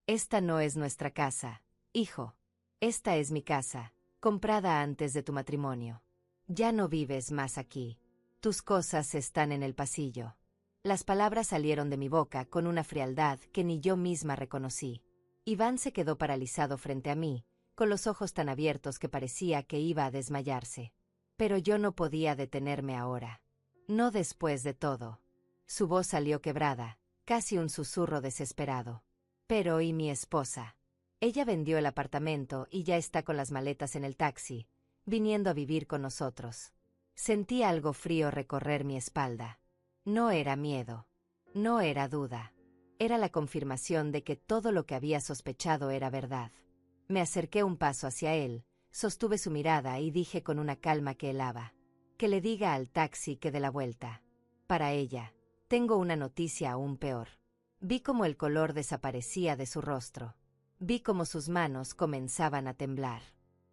Esta no es nuestra casa, hijo. Esta es mi casa, comprada antes de tu matrimonio. Ya no vives más aquí. Tus cosas están en el pasillo. Las palabras salieron de mi boca con una frialdad que ni yo misma reconocí. Iván se quedó paralizado frente a mí, con los ojos tan abiertos que parecía que iba a desmayarse. Pero yo no podía detenerme ahora. No después de todo. Su voz salió quebrada, casi un susurro desesperado. Pero ¿y mi esposa? Ella vendió el apartamento y ya está con las maletas en el taxi, viniendo a vivir con nosotros. Sentí algo frío recorrer mi espalda. No era miedo. No era duda. Era la confirmación de que todo lo que había sospechado era verdad. Me acerqué un paso hacia él, sostuve su mirada y dije con una calma que helaba: que le diga al taxi que dé la vuelta. Para ella, tengo una noticia aún peor. Vi cómo el color desaparecía de su rostro. Vi cómo sus manos comenzaban a temblar.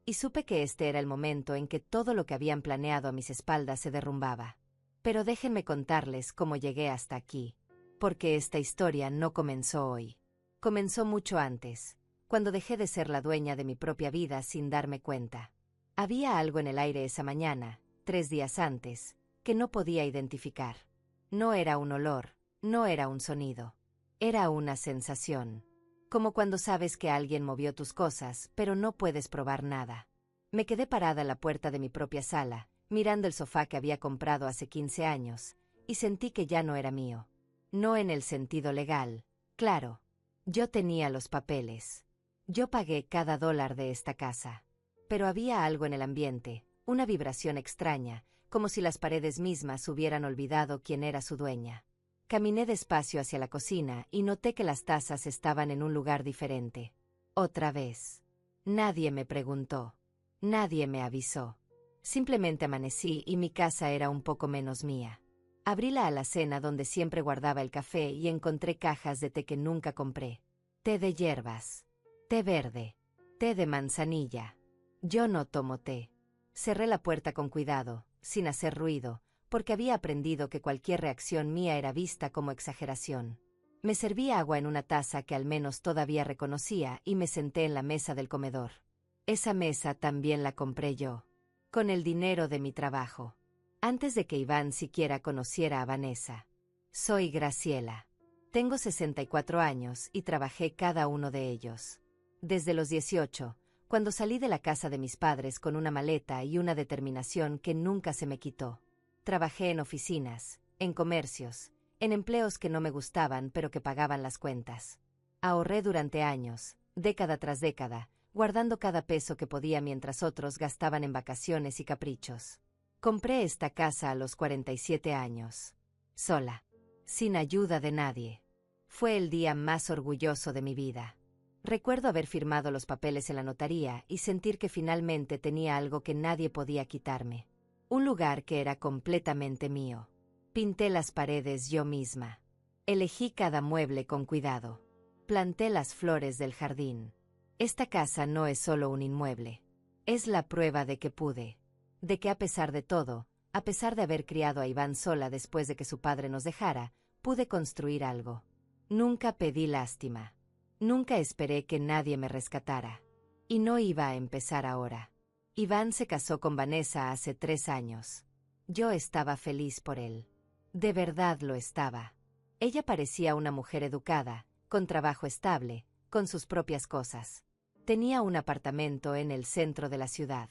Y supe que este era el momento en que todo lo que habían planeado a mis espaldas se derrumbaba. Pero déjenme contarles cómo llegué hasta aquí. Porque esta historia no comenzó hoy. Comenzó mucho antes, cuando dejé de ser la dueña de mi propia vida sin darme cuenta. Había algo en el aire esa mañana, 3 días antes, que no podía identificar. No era un olor, no era un sonido. Era una sensación. Como cuando sabes que alguien movió tus cosas, pero no puedes probar nada. Me quedé parada en la puerta de mi propia sala, mirando el sofá que había comprado hace 15 años, y sentí que ya no era mío. No en el sentido legal, claro. Yo tenía los papeles. Yo pagué cada dólar de esta casa. Pero había algo en el ambiente, una vibración extraña, como si las paredes mismas hubieran olvidado quién era su dueña. Caminé despacio hacia la cocina y noté que las tazas estaban en un lugar diferente. Otra vez. Nadie me preguntó. Nadie me avisó. Simplemente amanecí y mi casa era un poco menos mía. Abrí la alacena donde siempre guardaba el café y encontré cajas de té que nunca compré. Té de hierbas. Té verde. Té de manzanilla. Yo no tomo té. Cerré la puerta con cuidado, sin hacer ruido, porque había aprendido que cualquier reacción mía era vista como exageración. Me serví agua en una taza que al menos todavía reconocía y me senté en la mesa del comedor. Esa mesa también la compré yo. Con el dinero de mi trabajo. Antes de que Iván siquiera conociera a Vanessa. Soy Graciela. Tengo 64 años y trabajé cada uno de ellos. Desde los 18, cuando salí de la casa de mis padres con una maleta y una determinación que nunca se me quitó. Trabajé en oficinas, en comercios, en empleos que no me gustaban pero que pagaban las cuentas. Ahorré durante años, década tras década, guardando cada peso que podía mientras otros gastaban en vacaciones y caprichos. Compré esta casa a los 47 años. Sola. Sin ayuda de nadie. Fue el día más orgulloso de mi vida. Recuerdo haber firmado los papeles en la notaría y sentir que finalmente tenía algo que nadie podía quitarme. Un lugar que era completamente mío. Pinté las paredes yo misma. Elegí cada mueble con cuidado. Planté las flores del jardín. Esta casa no es solo un inmueble. Es la prueba de que pude. De que a pesar de todo, a pesar de haber criado a Iván sola después de que su padre nos dejara, pude construir algo. Nunca pedí lástima. Nunca esperé que nadie me rescatara. Y no iba a empezar ahora. Iván se casó con Vanessa hace 3 años. Yo estaba feliz por él. De verdad lo estaba. Ella parecía una mujer educada, con trabajo estable, con sus propias cosas. Tenía un apartamento en el centro de la ciudad.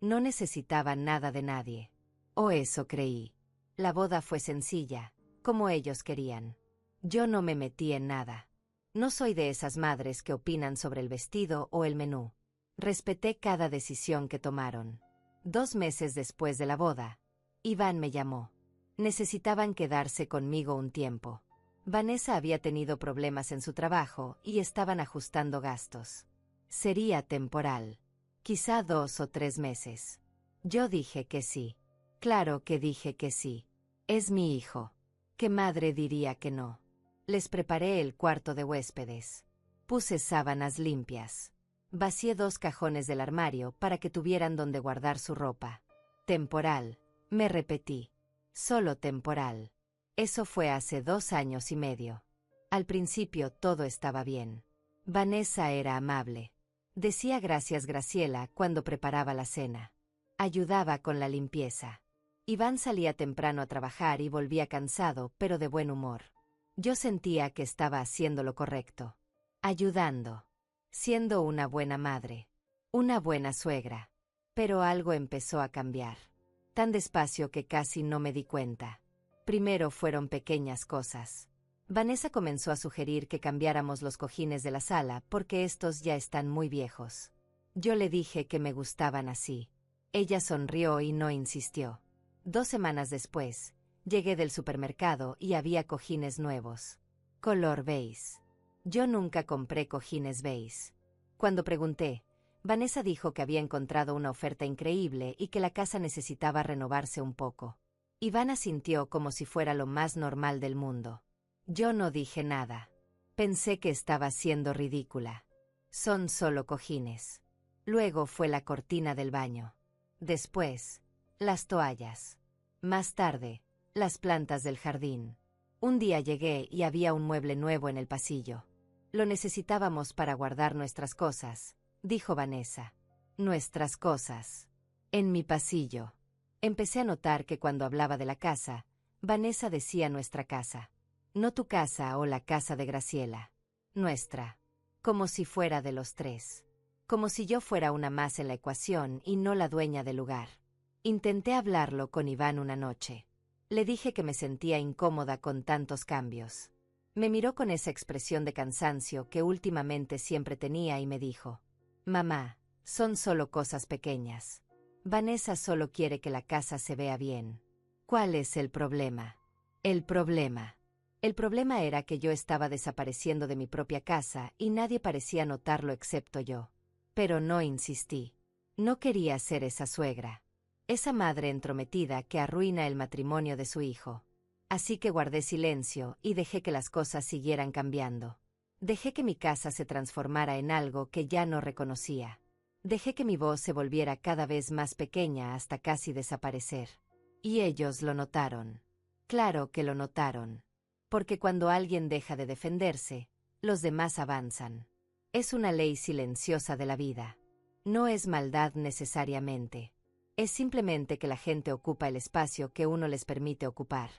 No necesitaba nada de nadie. O eso creí. La boda fue sencilla, como ellos querían. Yo no me metí en nada. No soy de esas madres que opinan sobre el vestido o el menú. Respeté cada decisión que tomaron. 2 meses después de la boda, Iván me llamó. Necesitaban quedarse conmigo un tiempo. Vanessa había tenido problemas en su trabajo y estaban ajustando gastos. Sería temporal. Quizá 2 o 3 meses. Yo dije que sí. Claro que dije que sí. Es mi hijo. ¿Qué madre diría que no? Les preparé el cuarto de huéspedes. Puse sábanas limpias. Vacié 2 cajones del armario para que tuvieran donde guardar su ropa. Temporal, me repetí. Solo temporal. Eso fue hace 2 años y medio. Al principio todo estaba bien. Vanessa era amable. Decía gracias Graciela cuando preparaba la cena. Ayudaba con la limpieza. Iván salía temprano a trabajar y volvía cansado, pero de buen humor. Yo sentía que estaba haciendo lo correcto. Ayudando. Siendo una buena madre. Una buena suegra. Pero algo empezó a cambiar. Tan despacio que casi no me di cuenta. Primero fueron pequeñas cosas. Vanessa comenzó a sugerir que cambiáramos los cojines de la sala porque estos ya están muy viejos. Yo le dije que me gustaban así. Ella sonrió y no insistió. 2 semanas después, llegué del supermercado y había cojines nuevos. Color beige. Yo nunca compré cojines beige. Cuando pregunté, Vanessa dijo que había encontrado una oferta increíble y que la casa necesitaba renovarse un poco. Iván asintió como si fuera lo más normal del mundo. Yo no dije nada. Pensé que estaba siendo ridícula. Son solo cojines. Luego fue la cortina del baño. Después, las toallas. Más tarde, las plantas del jardín. Un día llegué y había un mueble nuevo en el pasillo. Lo necesitábamos para guardar nuestras cosas, dijo Vanessa. Nuestras cosas. En mi pasillo. Empecé a notar que cuando hablaba de la casa, Vanessa decía nuestra casa. No tu casa o la casa de Graciela. Nuestra. Como si fuera de los 3. Como si yo fuera una más en la ecuación y no la dueña del lugar. Intenté hablarlo con Iván una noche. Le dije que me sentía incómoda con tantos cambios. Me miró con esa expresión de cansancio que últimamente siempre tenía y me dijo: Mamá, son solo cosas pequeñas. Vanessa solo quiere que la casa se vea bien. ¿Cuál es el problema? El problema era que yo estaba desapareciendo de mi propia casa y nadie parecía notarlo excepto yo. Pero no insistí. No quería ser esa suegra. Esa madre entrometida que arruina el matrimonio de su hijo. Así que guardé silencio y dejé que las cosas siguieran cambiando. Dejé que mi casa se transformara en algo que ya no reconocía. Dejé que mi voz se volviera cada vez más pequeña hasta casi desaparecer. Y ellos lo notaron. Claro que lo notaron. Porque cuando alguien deja de defenderse, los demás avanzan. Es una ley silenciosa de la vida. No es maldad necesariamente. Es simplemente que la gente ocupa el espacio que uno les permite ocupar.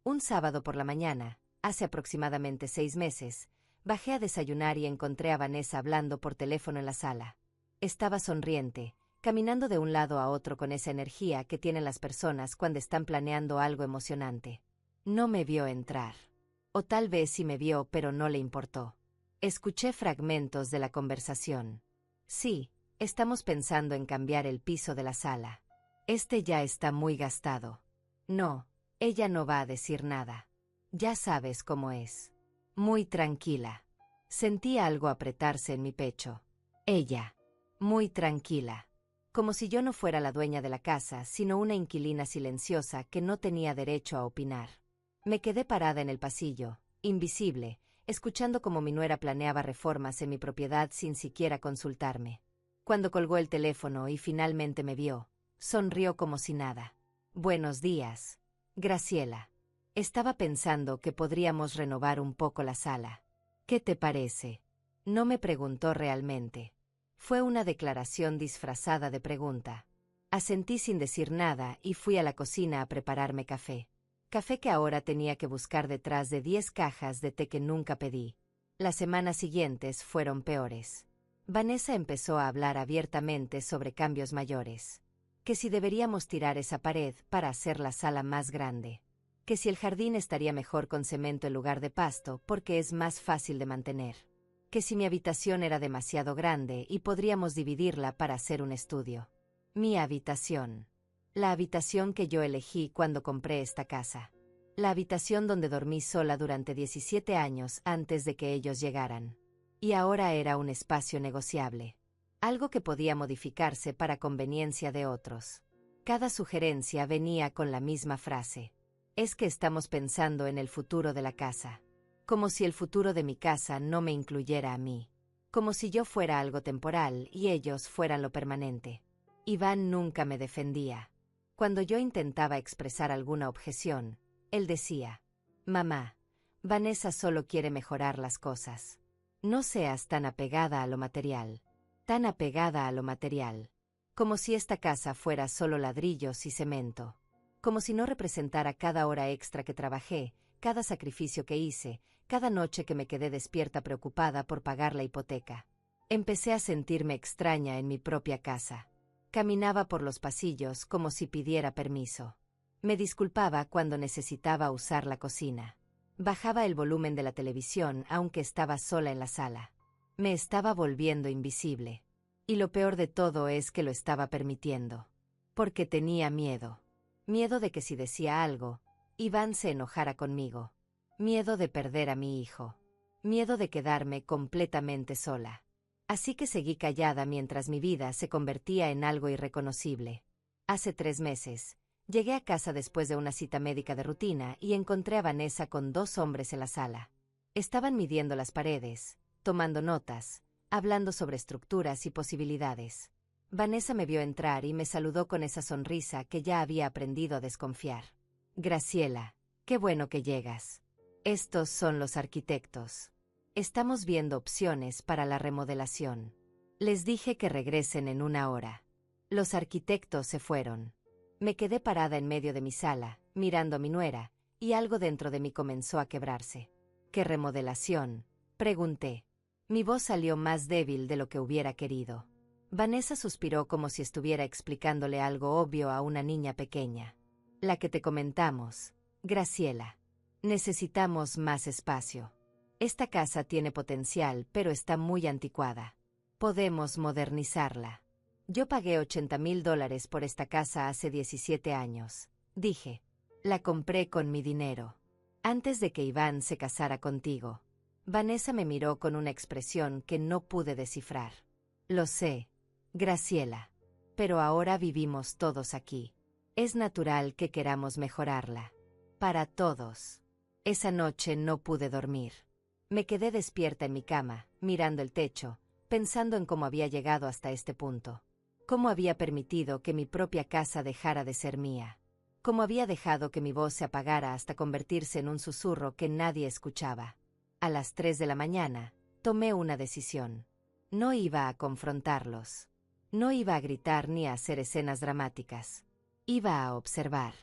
Un sábado por la mañana, hace aproximadamente 6 meses, bajé a desayunar y encontré a Vanessa hablando por teléfono en la sala. Estaba sonriente, caminando de un lado a otro con esa energía que tienen las personas cuando están planeando algo emocionante. No me vio entrar. O tal vez sí me vio, pero no le importó. Escuché fragmentos de la conversación. Sí, estamos pensando en cambiar el piso de la sala. Este ya está muy gastado. No, ella no va a decir nada. Ya sabes cómo es. Muy tranquila. Sentí algo apretarse en mi pecho. Ella. Muy tranquila. Como si yo no fuera la dueña de la casa, sino una inquilina silenciosa que no tenía derecho a opinar. Me quedé parada en el pasillo, invisible, escuchando cómo mi nuera planeaba reformas en mi propiedad sin siquiera consultarme. Cuando colgó el teléfono y finalmente me vio, sonrió como si nada. Buenos días, Graciela. Estaba pensando que podríamos renovar un poco la sala. ¿Qué te parece? No me preguntó realmente. Fue una declaración disfrazada de pregunta. Asentí sin decir nada y fui a la cocina a prepararme café. Café que ahora tenía que buscar detrás de 10 cajas de té que nunca pedí. Las semanas siguientes fueron peores. Vanessa empezó a hablar abiertamente sobre cambios mayores. Que si deberíamos tirar esa pared para hacer la sala más grande. Que si el jardín estaría mejor con cemento en lugar de pasto porque es más fácil de mantener. Que si mi habitación era demasiado grande y podríamos dividirla para hacer un estudio. Mi habitación. La habitación que yo elegí cuando compré esta casa. La habitación donde dormí sola durante 17 años antes de que ellos llegaran. Y ahora era un espacio negociable. Algo que podía modificarse para conveniencia de otros. Cada sugerencia venía con la misma frase. Es que estamos pensando en el futuro de la casa. Como si el futuro de mi casa no me incluyera a mí. Como si yo fuera algo temporal y ellos fueran lo permanente. Iván nunca me defendía. Cuando yo intentaba expresar alguna objeción, él decía: Mamá, Vanessa solo quiere mejorar las cosas. No seas tan apegada a lo material. Tan apegada a lo material. Como si esta casa fuera solo ladrillos y cemento. Como si no representara cada hora extra que trabajé, cada sacrificio que hice, cada noche que me quedé despierta preocupada por pagar la hipoteca. Empecé a sentirme extraña en mi propia casa. Caminaba por los pasillos como si pidiera permiso. Me disculpaba cuando necesitaba usar la cocina. Bajaba el volumen de la televisión aunque estaba sola en la sala. Me estaba volviendo invisible. Y lo peor de todo es que lo estaba permitiendo. Porque tenía miedo. Miedo de que si decía algo, Iván se enojara conmigo. Miedo de perder a mi hijo. Miedo de quedarme completamente sola. Así que seguí callada mientras mi vida se convertía en algo irreconocible. Hace 3 meses, llegué a casa después de una cita médica de rutina y encontré a Vanessa con 2 hombres en la sala. Estaban midiendo las paredes, tomando notas, hablando sobre estructuras y posibilidades. Vanessa me vio entrar y me saludó con esa sonrisa que ya había aprendido a desconfiar. Graciela, qué bueno que llegas. Estos son los arquitectos. Estamos viendo opciones para la remodelación. Les dije que regresen en 1 hora. Los arquitectos se fueron. Me quedé parada en medio de mi sala, mirando a mi nuera, y algo dentro de mí comenzó a quebrarse. ¿Qué remodelación?, pregunté. Mi voz salió más débil de lo que hubiera querido. Vanessa suspiró como si estuviera explicándole algo obvio a una niña pequeña. La que te comentamos, Graciela. Necesitamos más espacio. Esta casa tiene potencial, pero está muy anticuada. Podemos modernizarla. Yo pagué $80,000 por esta casa hace 17 años, dije. La compré con mi dinero. Antes de que Iván se casara contigo. Vanessa me miró con una expresión que no pude descifrar. Lo sé, Graciela. Pero ahora vivimos todos aquí. Es natural que queramos mejorarla. Para todos. Esa noche no pude dormir. Me quedé despierta en mi cama, mirando el techo, pensando en cómo había llegado hasta este punto. Cómo había permitido que mi propia casa dejara de ser mía. Cómo había dejado que mi voz se apagara hasta convertirse en un susurro que nadie escuchaba. A las 3 de la mañana, tomé una decisión. No iba a confrontarlos. No iba a gritar ni a hacer escenas dramáticas. Iba a observar.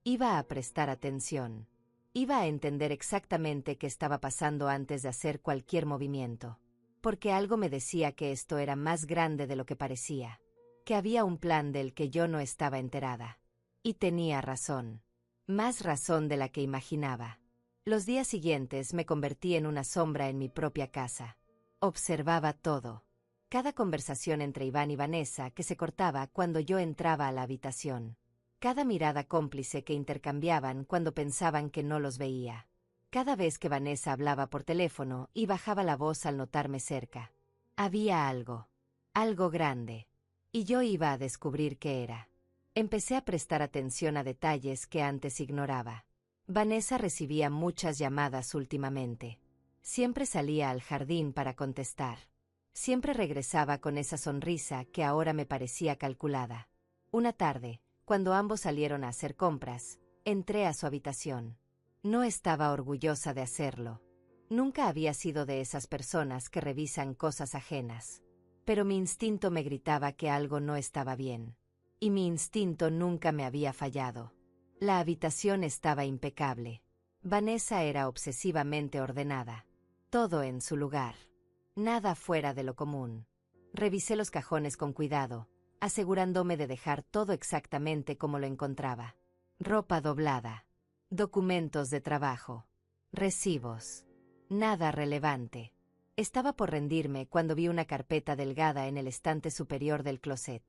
Iba a prestar atención. Iba a entender exactamente qué estaba pasando antes de hacer cualquier movimiento. Porque algo me decía que esto era más grande de lo que parecía. Que había un plan del que yo no estaba enterada. Y tenía razón. Más razón de la que imaginaba. Los días siguientes me convertí en una sombra en mi propia casa. Observaba todo. Cada conversación entre Iván y Vanessa que se cortaba cuando yo entraba a la habitación. Cada mirada cómplice que intercambiaban cuando pensaban que no los veía. Cada vez que Vanessa hablaba por teléfono y bajaba la voz al notarme cerca. Había algo. Algo grande. Y yo iba a descubrir qué era. Empecé a prestar atención a detalles que antes ignoraba. Vanessa recibía muchas llamadas últimamente. Siempre salía al jardín para contestar. Siempre regresaba con esa sonrisa que ahora me parecía calculada. Una tarde, cuando ambos salieron a hacer compras, entré a su habitación. No estaba orgullosa de hacerlo. Nunca había sido de esas personas que revisan cosas ajenas. Pero mi instinto me gritaba que algo no estaba bien. Y mi instinto nunca me había fallado. La habitación estaba impecable. Vanessa era obsesivamente ordenada. Todo en su lugar. Nada fuera de lo común. Revisé los cajones con cuidado, asegurándome de dejar todo exactamente como lo encontraba. Ropa doblada. Documentos de trabajo. Recibos. Nada relevante. Estaba por rendirme cuando vi una carpeta delgada en el estante superior del closet,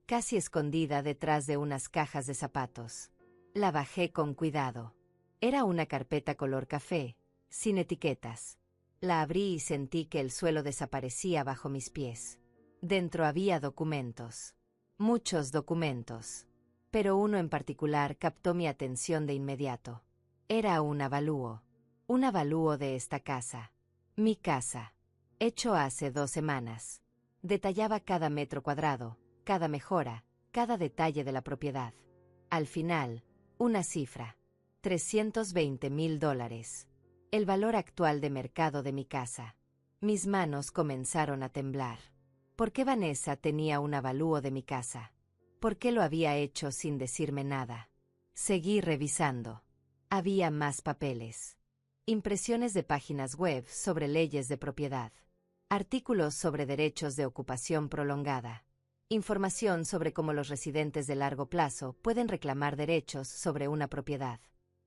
casi escondida detrás de unas cajas de zapatos. La bajé con cuidado. Era una carpeta color café, sin etiquetas. La abrí y sentí que el suelo desaparecía bajo mis pies. Dentro había documentos. Muchos documentos. Pero uno en particular captó mi atención de inmediato. Era un avalúo. Un avalúo de esta casa. Mi casa. Hecho hace 2 semanas. Detallaba cada metro cuadrado, cada mejora, cada detalle de la propiedad. Al final, una cifra. $320,000. El valor actual de mercado de mi casa. Mis manos comenzaron a temblar. ¿Por qué Vanessa tenía un avalúo de mi casa? ¿Por qué lo había hecho sin decirme nada? Seguí revisando. Había más papeles. Impresiones de páginas web sobre leyes de propiedad. Artículos sobre derechos de ocupación prolongada. Información sobre cómo los residentes de largo plazo pueden reclamar derechos sobre una propiedad.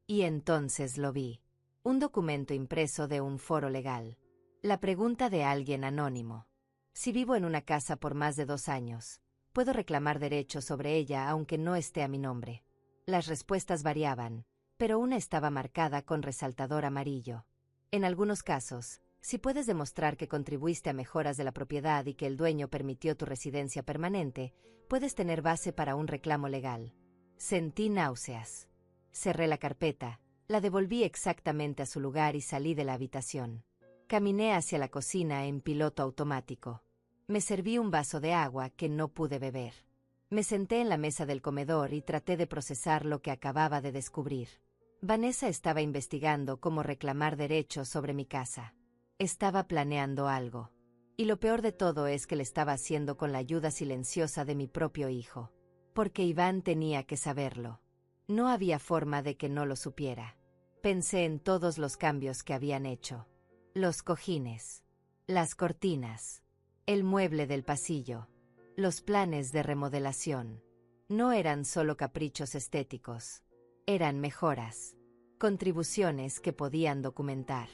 Y entonces lo vi. Un documento impreso de un foro legal. La pregunta de alguien anónimo. Si vivo en una casa por más de 2 años, ¿puedo reclamar derechos sobre ella aunque no esté a mi nombre? Las respuestas variaban, pero una estaba marcada con resaltador amarillo. En algunos casos, si puedes demostrar que contribuiste a mejoras de la propiedad y que el dueño permitió tu residencia permanente, puedes tener base para un reclamo legal. Sentí náuseas. Cerré la carpeta, la devolví exactamente a su lugar y salí de la habitación. Caminé hacia la cocina en piloto automático. Me serví un vaso de agua que no pude beber. Me senté en la mesa del comedor y traté de procesar lo que acababa de descubrir. Vanessa estaba investigando cómo reclamar derechos sobre mi casa. Estaba planeando algo. Y lo peor de todo es que lo estaba haciendo con la ayuda silenciosa de mi propio hijo. Porque Iván tenía que saberlo. No había forma de que no lo supiera. Pensé en todos los cambios que habían hecho. Los cojines, las cortinas, el mueble del pasillo, los planes de remodelación. No eran solo caprichos estéticos. Eran mejoras, contribuciones que podían documentar.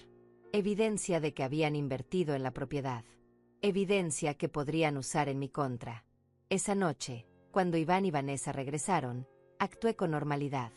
Evidencia de que habían invertido en la propiedad. Evidencia que podrían usar en mi contra. Esa noche, cuando Iván y Vanessa regresaron, actué con normalidad.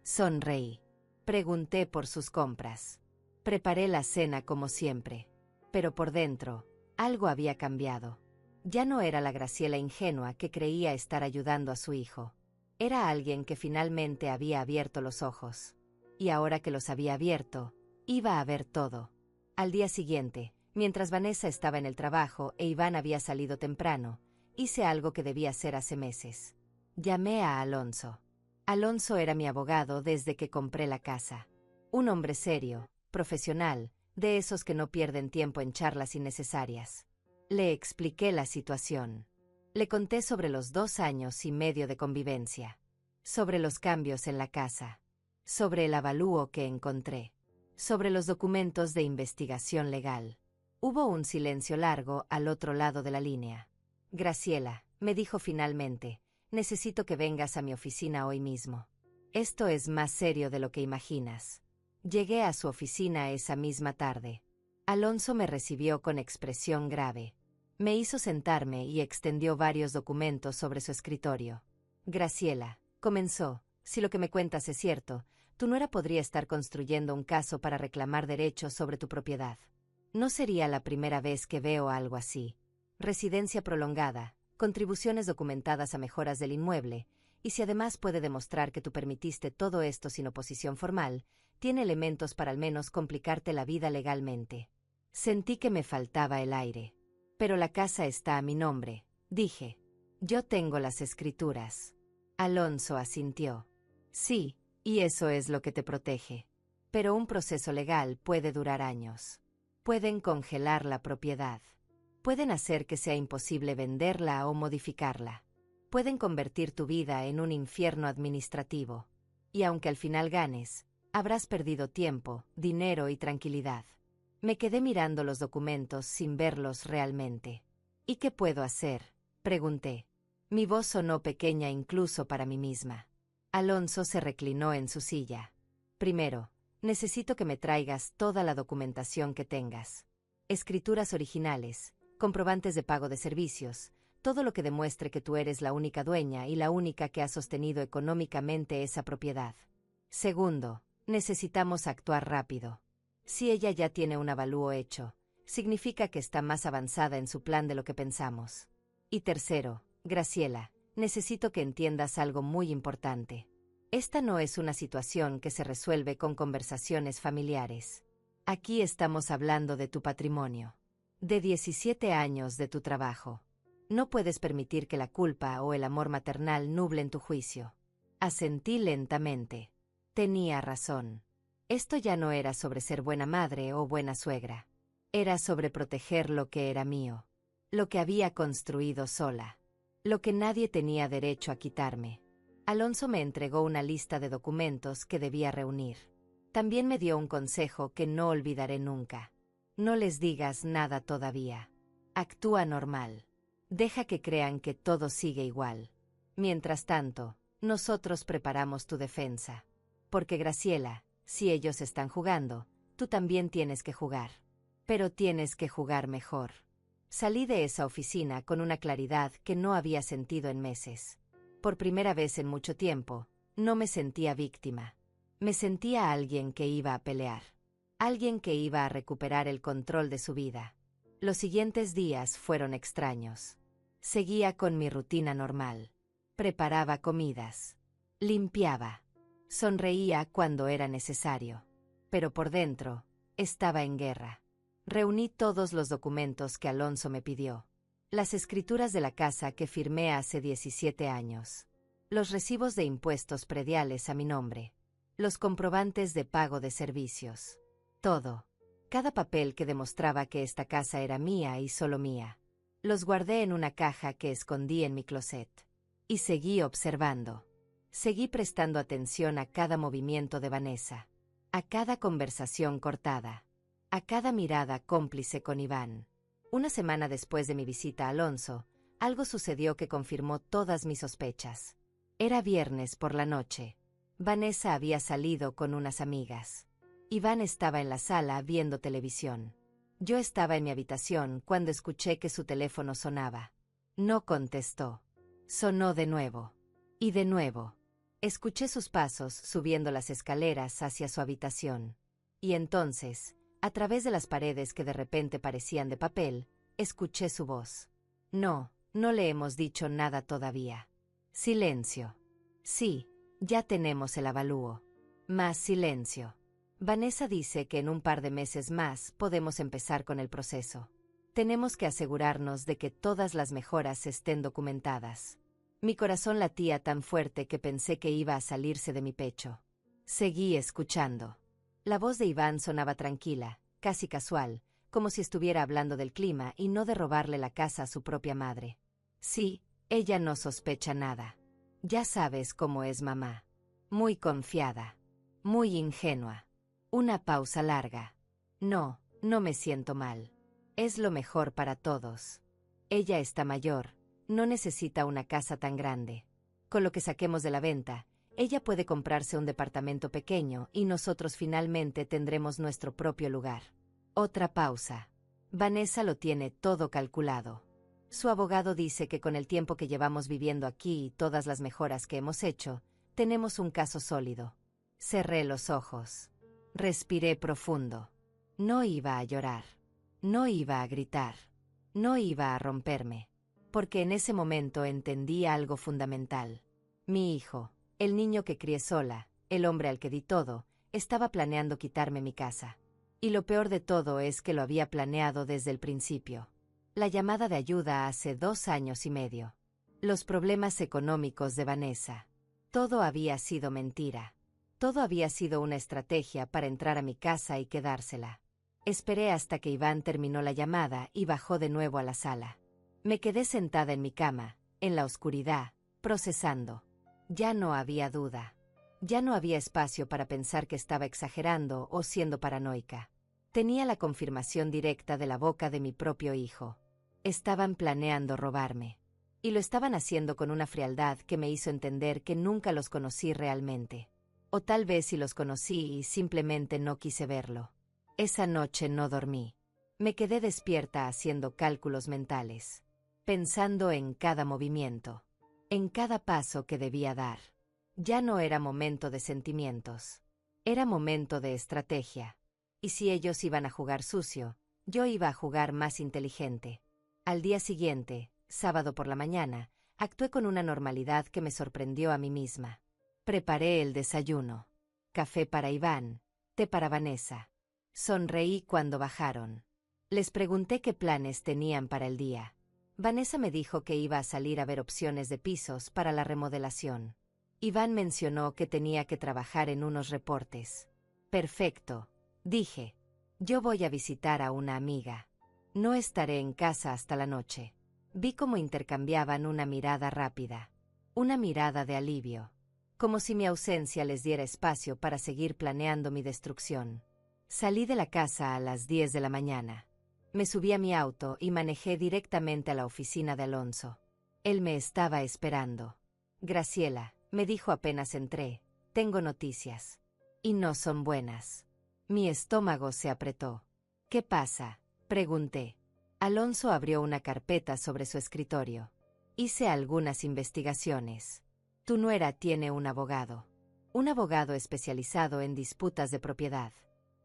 Sonreí. Pregunté por sus compras. Preparé la cena como siempre. Pero por dentro, algo había cambiado. Ya no era la Graciela ingenua que creía estar ayudando a su hijo. Era alguien que finalmente había abierto los ojos. Y ahora que los había abierto, iba a ver todo. Al día siguiente, mientras Vanessa estaba en el trabajo e Iván había salido temprano, hice algo que debía hacer hace meses. Llamé a Alonso. Alonso era mi abogado desde que compré la casa. Un hombre serio, profesional, de esos que no pierden tiempo en charlas innecesarias. Le expliqué la situación. Le conté sobre los 2 años y medio de convivencia. Sobre los cambios en la casa. Sobre el avalúo que encontré. Sobre los documentos de investigación legal. Hubo un silencio largo al otro lado de la línea. Graciela, me dijo finalmente, necesito que vengas a mi oficina hoy mismo. Esto es más serio de lo que imaginas. Llegué a su oficina esa misma tarde. Alonso me recibió con expresión grave. Me hizo sentarme y extendió varios documentos sobre su escritorio. Graciela, comenzó, si lo que me cuentas es cierto, tu nuera podría estar construyendo un caso para reclamar derechos sobre tu propiedad. No sería la primera vez que veo algo así. Residencia prolongada, contribuciones documentadas a mejoras del inmueble, y si además puede demostrar que tú permitiste todo esto sin oposición formal, tiene elementos para al menos complicarte la vida legalmente. Sentí que me faltaba el aire. Pero la casa está a mi nombre, dije. Yo tengo las escrituras. Alonso asintió. Sí, y eso es lo que te protege. Pero un proceso legal puede durar años. Pueden congelar la propiedad. Pueden hacer que sea imposible venderla o modificarla. Pueden convertir tu vida en un infierno administrativo. Y aunque al final ganes, habrás perdido tiempo, dinero y tranquilidad. Me quedé mirando los documentos sin verlos realmente. ¿Y qué puedo hacer?, pregunté. Mi voz sonó pequeña incluso para mí misma. Alonso se reclinó en su silla. Primero, necesito que me traigas toda la documentación que tengas. Escrituras originales, comprobantes de pago de servicios, todo lo que demuestre que tú eres la única dueña y la única que ha sostenido económicamente esa propiedad. Segundo, necesitamos actuar rápido. Si ella ya tiene un avalúo hecho, significa que está más avanzada en su plan de lo que pensamos. Y tercero, Graciela, necesito que entiendas algo muy importante. Esta no es una situación que se resuelve con conversaciones familiares. Aquí estamos hablando de tu patrimonio. De 17 años de tu trabajo. No puedes permitir que la culpa o el amor maternal nublen tu juicio. Asentí lentamente. Tenía razón. Esto ya no era sobre ser buena madre o buena suegra. Era sobreproteger lo que era mío, lo que había construido sola, lo que nadie tenía derecho a quitarme. Alonso me entregó una lista de documentos que debía reunir. También me dio un consejo que no olvidaré nunca. No les digas nada todavía. Actúa normal. Deja que crean que todo sigue igual. Mientras tanto, nosotros preparamos tu defensa. Porque Graciela, si ellos están jugando, tú también tienes que jugar. Pero tienes que jugar mejor. Salí de esa oficina con una claridad que no había sentido en meses. Por primera vez en mucho tiempo, no me sentía víctima. Me sentía alguien que iba a pelear. Alguien que iba a recuperar el control de su vida. Los siguientes días fueron extraños. Seguía con mi rutina normal. Preparaba comidas. Limpiaba. Sonreía cuando era necesario. Pero por dentro, estaba en guerra. Reuní todos los documentos que Alonso me pidió. Las escrituras de la casa que firmé hace 17 años. Los recibos de impuestos prediales a mi nombre. Los comprobantes de pago de servicios. Todo. Cada papel que demostraba que esta casa era mía y solo mía. Los guardé en una caja que escondí en mi closet. Y seguí observando. Seguí prestando atención a cada movimiento de Vanessa. A cada conversación cortada. A cada mirada cómplice con Iván. Una semana después de mi visita a Alonso, algo sucedió que confirmó todas mis sospechas. Era viernes por la noche. Vanessa había salido con unas amigas. Iván estaba en la sala viendo televisión. Yo estaba en mi habitación cuando escuché que su teléfono sonaba. No contestó. Sonó de nuevo. Y de nuevo. Escuché sus pasos subiendo las escaleras hacia su habitación. Y entonces, a través de las paredes que de repente parecían de papel, escuché su voz. No, no le hemos dicho nada todavía. Silencio. Sí, ya tenemos el avalúo. Más silencio. Vanessa dice que en un par de meses más podemos empezar con el proceso. Tenemos que asegurarnos de que todas las mejoras estén documentadas. Mi corazón latía tan fuerte que pensé que iba a salirse de mi pecho. Seguí escuchando. La voz de Iván sonaba tranquila, casi casual, como si estuviera hablando del clima y no de robarle la casa a su propia madre. Sí, ella no sospecha nada. Ya sabes cómo es mamá. Muy confiada. Muy ingenua. Una pausa larga. No, no me siento mal. Es lo mejor para todos. Ella está mayor, no necesita una casa tan grande. Con lo que saquemos de la venta, ella puede comprarse un departamento pequeño y nosotros finalmente tendremos nuestro propio lugar. Otra pausa. Vanessa lo tiene todo calculado. Su abogado dice que con el tiempo que llevamos viviendo aquí y todas las mejoras que hemos hecho, tenemos un caso sólido. Cerré los ojos. Respiré profundo. No iba a llorar. No iba a gritar. No iba a romperme. Porque en ese momento entendí algo fundamental. Mi hijo, el niño que crié sola, el hombre al que di todo, estaba planeando quitarme mi casa. Y lo peor de todo es que lo había planeado desde el principio. La llamada de ayuda hace 2 años y medio. Los problemas económicos de Vanessa. Todo había sido mentira. Todo había sido una estrategia para entrar a mi casa y quedársela. Esperé hasta que Iván terminó la llamada y bajó de nuevo a la sala. Me quedé sentada en mi cama, en la oscuridad, procesando. Ya no había duda. Ya no había espacio para pensar que estaba exagerando o siendo paranoica. Tenía la confirmación directa de la boca de mi propio hijo. Estaban planeando robarme. Y lo estaban haciendo con una frialdad que me hizo entender que nunca los conocí realmente. O tal vez sí los conocí y simplemente no quise verlo. Esa noche no dormí. Me quedé despierta haciendo cálculos mentales. Pensando en cada movimiento. En cada paso que debía dar. Ya no era momento de sentimientos. Era momento de estrategia. Y si ellos iban a jugar sucio, yo iba a jugar más inteligente. Al día siguiente, sábado por la mañana, actué con una normalidad que me sorprendió a mí misma. Preparé el desayuno. Café para Iván, té para Vanessa. Sonreí cuando bajaron. Les pregunté qué planes tenían para el día. Vanessa me dijo que iba a salir a ver opciones de pisos para la remodelación. Iván mencionó que tenía que trabajar en unos reportes. Perfecto, dije. Yo voy a visitar a una amiga. No estaré en casa hasta la noche. Vi cómo intercambiaban una mirada rápida. Una mirada de alivio. Como si mi ausencia les diera espacio para seguir planeando mi destrucción. Salí de la casa a las 10 de la mañana. Me subí a mi auto y manejé directamente a la oficina de Alonso. Él me estaba esperando. Graciela, me dijo apenas entré, tengo noticias. Y no son buenas. Mi estómago se apretó. ¿Qué pasa?, pregunté. Alonso abrió una carpeta sobre su escritorio. Hice algunas investigaciones. Tu nuera tiene un abogado especializado en disputas de propiedad.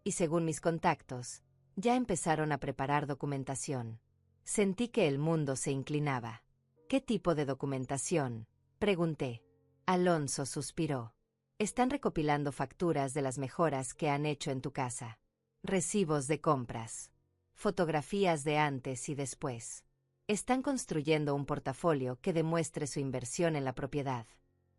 Y según mis contactos, ya empezaron a preparar documentación. Sentí que el mundo se inclinaba. ¿Qué tipo de documentación?, pregunté. Alonso suspiró. Están recopilando facturas de las mejoras que han hecho en tu casa. Recibos de compras. Fotografías de antes y después. Están construyendo un portafolio que demuestre su inversión en la propiedad.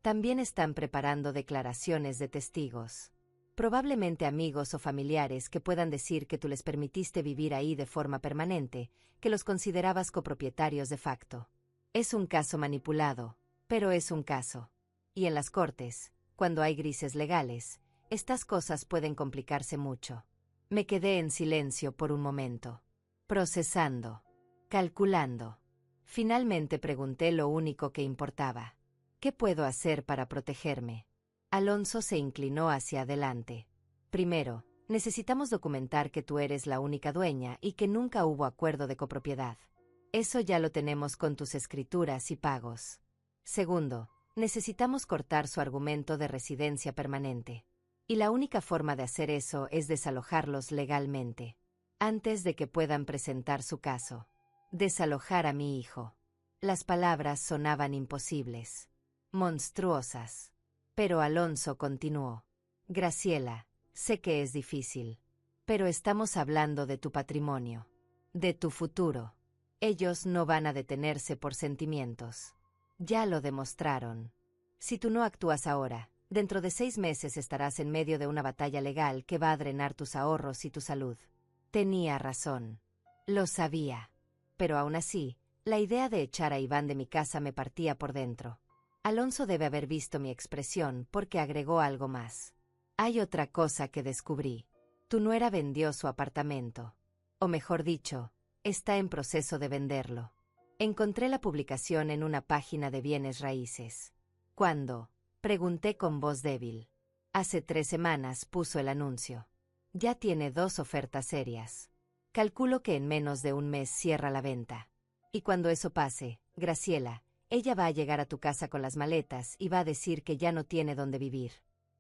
También están preparando declaraciones de testigos. Probablemente amigos o familiares que puedan decir que tú les permitiste vivir ahí de forma permanente, que los considerabas copropietarios de facto. Es un caso manipulado, pero es un caso. Y en las cortes, cuando hay grises legales, estas cosas pueden complicarse mucho. Me quedé en silencio por un momento. Procesando. Calculando. Finalmente pregunté lo único que importaba. ¿Qué puedo hacer para protegerme? Alonso se inclinó hacia adelante. Primero, necesitamos documentar que tú eres la única dueña y que nunca hubo acuerdo de copropiedad. Eso ya lo tenemos con tus escrituras y pagos. Segundo, necesitamos cortar su argumento de residencia permanente. Y la única forma de hacer eso es desalojarlos legalmente. Antes de que puedan presentar su caso. Desalojar a mi hijo. Las palabras sonaban imposibles. Monstruosas. Pero Alonso continuó. Graciela, sé que es difícil. Pero estamos hablando de tu patrimonio. De tu futuro. Ellos no van a detenerse por sentimientos. Ya lo demostraron. Si tú no actúas ahora, dentro de 6 meses estarás en medio de una batalla legal que va a drenar tus ahorros y tu salud. Tenía razón. Lo sabía. Pero aún así, la idea de echar a Iván de mi casa me partía por dentro. Alonso debe haber visto mi expresión porque agregó algo más. Hay otra cosa que descubrí. Tu nuera vendió su apartamento. O mejor dicho, está en proceso de venderlo. Encontré la publicación en una página de bienes raíces. ¿Cuándo?, pregunté con voz débil. Hace 3 semanas puso el anuncio. Ya tiene 2 ofertas serias. Calculo que en menos de un mes cierra la venta. Y cuando eso pase, Graciela, ella va a llegar a tu casa con las maletas y va a decir que ya no tiene dónde vivir.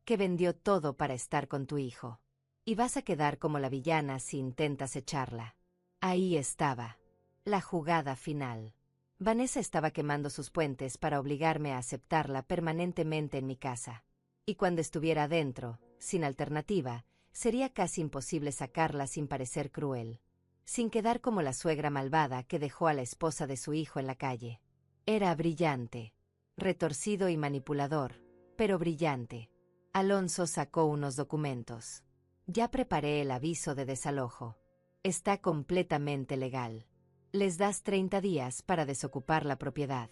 Que vendió todo para estar con tu hijo. Y vas a quedar como la villana si intentas echarla. Ahí estaba. La jugada final. Vanessa estaba quemando sus puentes para obligarme a aceptarla permanentemente en mi casa. Y cuando estuviera adentro, sin alternativa, sería casi imposible sacarla sin parecer cruel. Sin quedar como la suegra malvada que dejó a la esposa de su hijo en la calle. Era brillante. Retorcido y manipulador, pero brillante. Alonso sacó unos documentos. Ya preparé el aviso de desalojo. Está completamente legal. Les das 30 días para desocupar la propiedad.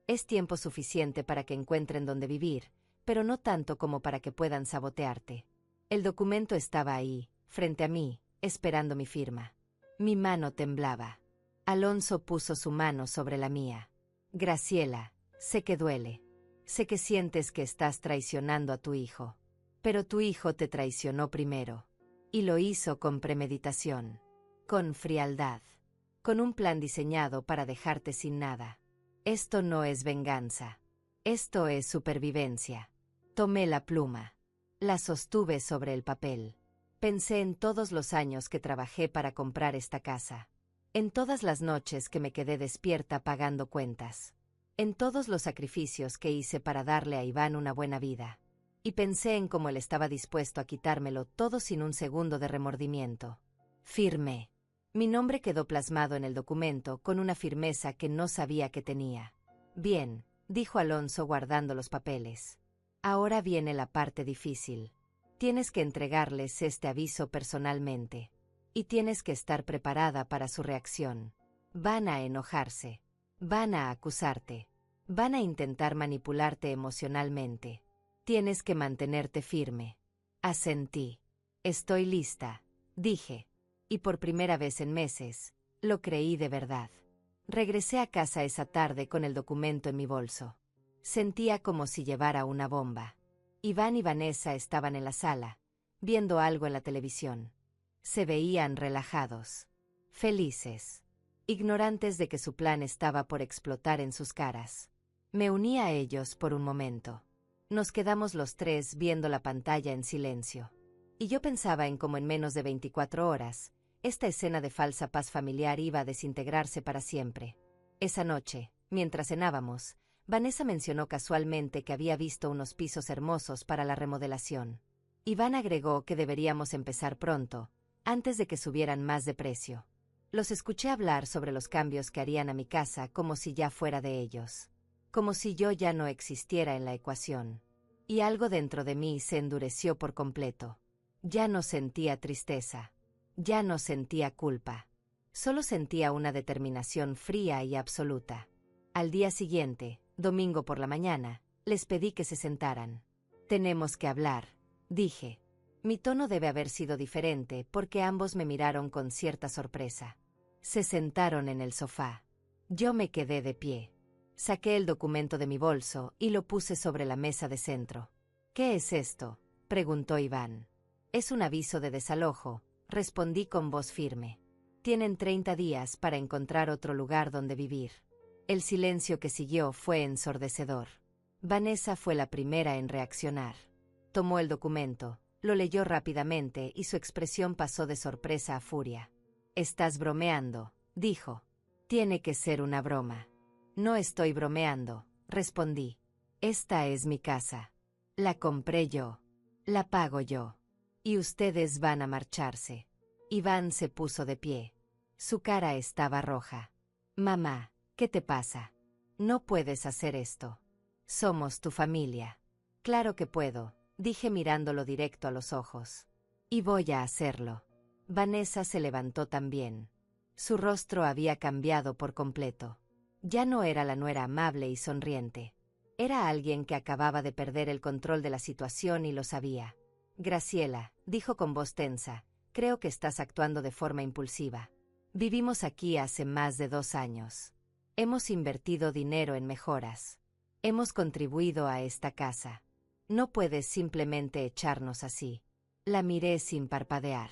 Es tiempo suficiente para que encuentren dónde vivir, pero no tanto como para que puedan sabotearte. El documento estaba ahí, frente a mí, esperando mi firma. Mi mano temblaba. Alonso puso su mano sobre la mía. Graciela, sé que duele. Sé que sientes que estás traicionando a tu hijo. Pero tu hijo te traicionó primero. Y lo hizo con premeditación. Con frialdad. Con un plan diseñado para dejarte sin nada. Esto no es venganza. Esto es supervivencia. Tomé la pluma. La sostuve sobre el papel. Pensé en todos los años que trabajé para comprar esta casa. En todas las noches que me quedé despierta pagando cuentas. En todos los sacrificios que hice para darle a Iván una buena vida. Y pensé en cómo él estaba dispuesto a quitármelo todo sin un segundo de remordimiento. Firmé. Mi nombre quedó plasmado en el documento con una firmeza que no sabía que tenía. Bien, dijo Alonso guardando los papeles. Ahora viene la parte difícil. Tienes que entregarles este aviso personalmente. Y tienes que estar preparada para su reacción. Van a enojarse. Van a acusarte. Van a intentar manipularte emocionalmente. Tienes que mantenerte firme. Asentí. Estoy lista, dije. Y por primera vez en meses, lo creí de verdad. Regresé a casa esa tarde con el documento en mi bolso. Sentía como si llevara una bomba. Iván y Vanessa estaban en la sala, viendo algo en la televisión. Se veían relajados, felices, ignorantes de que su plan estaba por explotar en sus caras. Me uní a ellos por un momento. Nos quedamos los tres viendo la pantalla en silencio. Y yo pensaba en cómo en menos de 24 horas, esta escena de falsa paz familiar iba a desintegrarse para siempre. Esa noche, mientras cenábamos, Vanessa mencionó casualmente que había visto unos pisos hermosos para la remodelación. Iván agregó que deberíamos empezar pronto, antes de que subieran más de precio. Los escuché hablar sobre los cambios que harían a mi casa como si ya fuera de ellos. Como si yo ya no existiera en la ecuación. Y algo dentro de mí se endureció por completo. Ya no sentía tristeza. Ya no sentía culpa. Solo sentía una determinación fría y absoluta. Al día siguiente, domingo por la mañana, les pedí que se sentaran. Tenemos que hablar, dije. Mi tono debe haber sido diferente porque ambos me miraron con cierta sorpresa. Se sentaron en el sofá. Yo me quedé de pie. Saqué el documento de mi bolso y lo puse sobre la mesa de centro. ¿Qué es esto?, preguntó Iván. Es un aviso de desalojo, respondí con voz firme. Tienen 30 días para encontrar otro lugar donde vivir. El silencio que siguió fue ensordecedor. Vanessa fue la primera en reaccionar. Tomó el documento, lo leyó rápidamente y su expresión pasó de sorpresa a furia. «Estás bromeando», dijo. «Tiene que ser una broma». «No estoy bromeando», respondí. «Esta es mi casa. La compré yo. La pago yo. Y ustedes van a marcharse». Iván se puso de pie. Su cara estaba roja. «Mamá, ¿qué te pasa? No puedes hacer esto. Somos tu familia». «Claro que puedo», dije mirándolo directo a los ojos. «Y voy a hacerlo». Vanessa se levantó también. Su rostro había cambiado por completo. Ya no era la nuera amable y sonriente. Era alguien que acababa de perder el control de la situación y lo sabía. «Graciela», dijo con voz tensa, «creo que estás actuando de forma impulsiva. Vivimos aquí hace más de 2 años. Hemos invertido dinero en mejoras. Hemos contribuido a esta casa. No puedes simplemente echarnos así». La miré sin parpadear.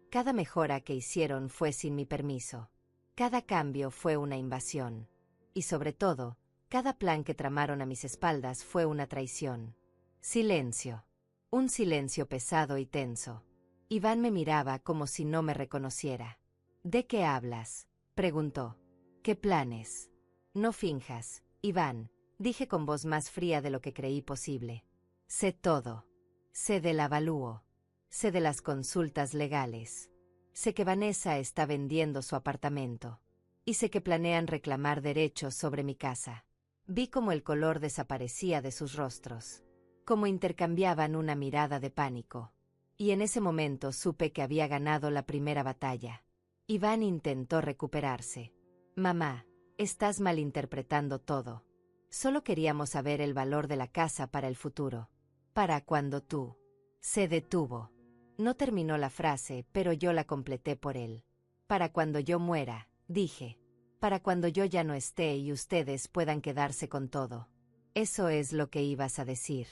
Cada mejora que hicieron fue sin mi permiso. Cada cambio fue una invasión. Y sobre todo, cada plan que tramaron a mis espaldas fue una traición. Silencio. Un silencio pesado y tenso. Iván me miraba como si no me reconociera. «¿De qué hablas?», preguntó. «¿Qué planes?». «No finjas, Iván», dije con voz más fría de lo que creí posible. «Sé todo. Sé del avalúo. Sé de las consultas legales. Sé que Vanessa está vendiendo su apartamento. Y sé que planean reclamar derechos sobre mi casa». Vi cómo el color desaparecía de sus rostros. Cómo intercambiaban una mirada de pánico. Y en ese momento supe que había ganado la primera batalla. Iván intentó recuperarse. «Mamá, estás malinterpretando todo. Solo queríamos saber el valor de la casa para el futuro. Para cuando tú». Se detuvo. No terminó la frase, pero yo la completé por él. «Para cuando yo muera», dije. «Para cuando yo ya no esté y ustedes puedan quedarse con todo». «¿Eso es lo que ibas a decir?».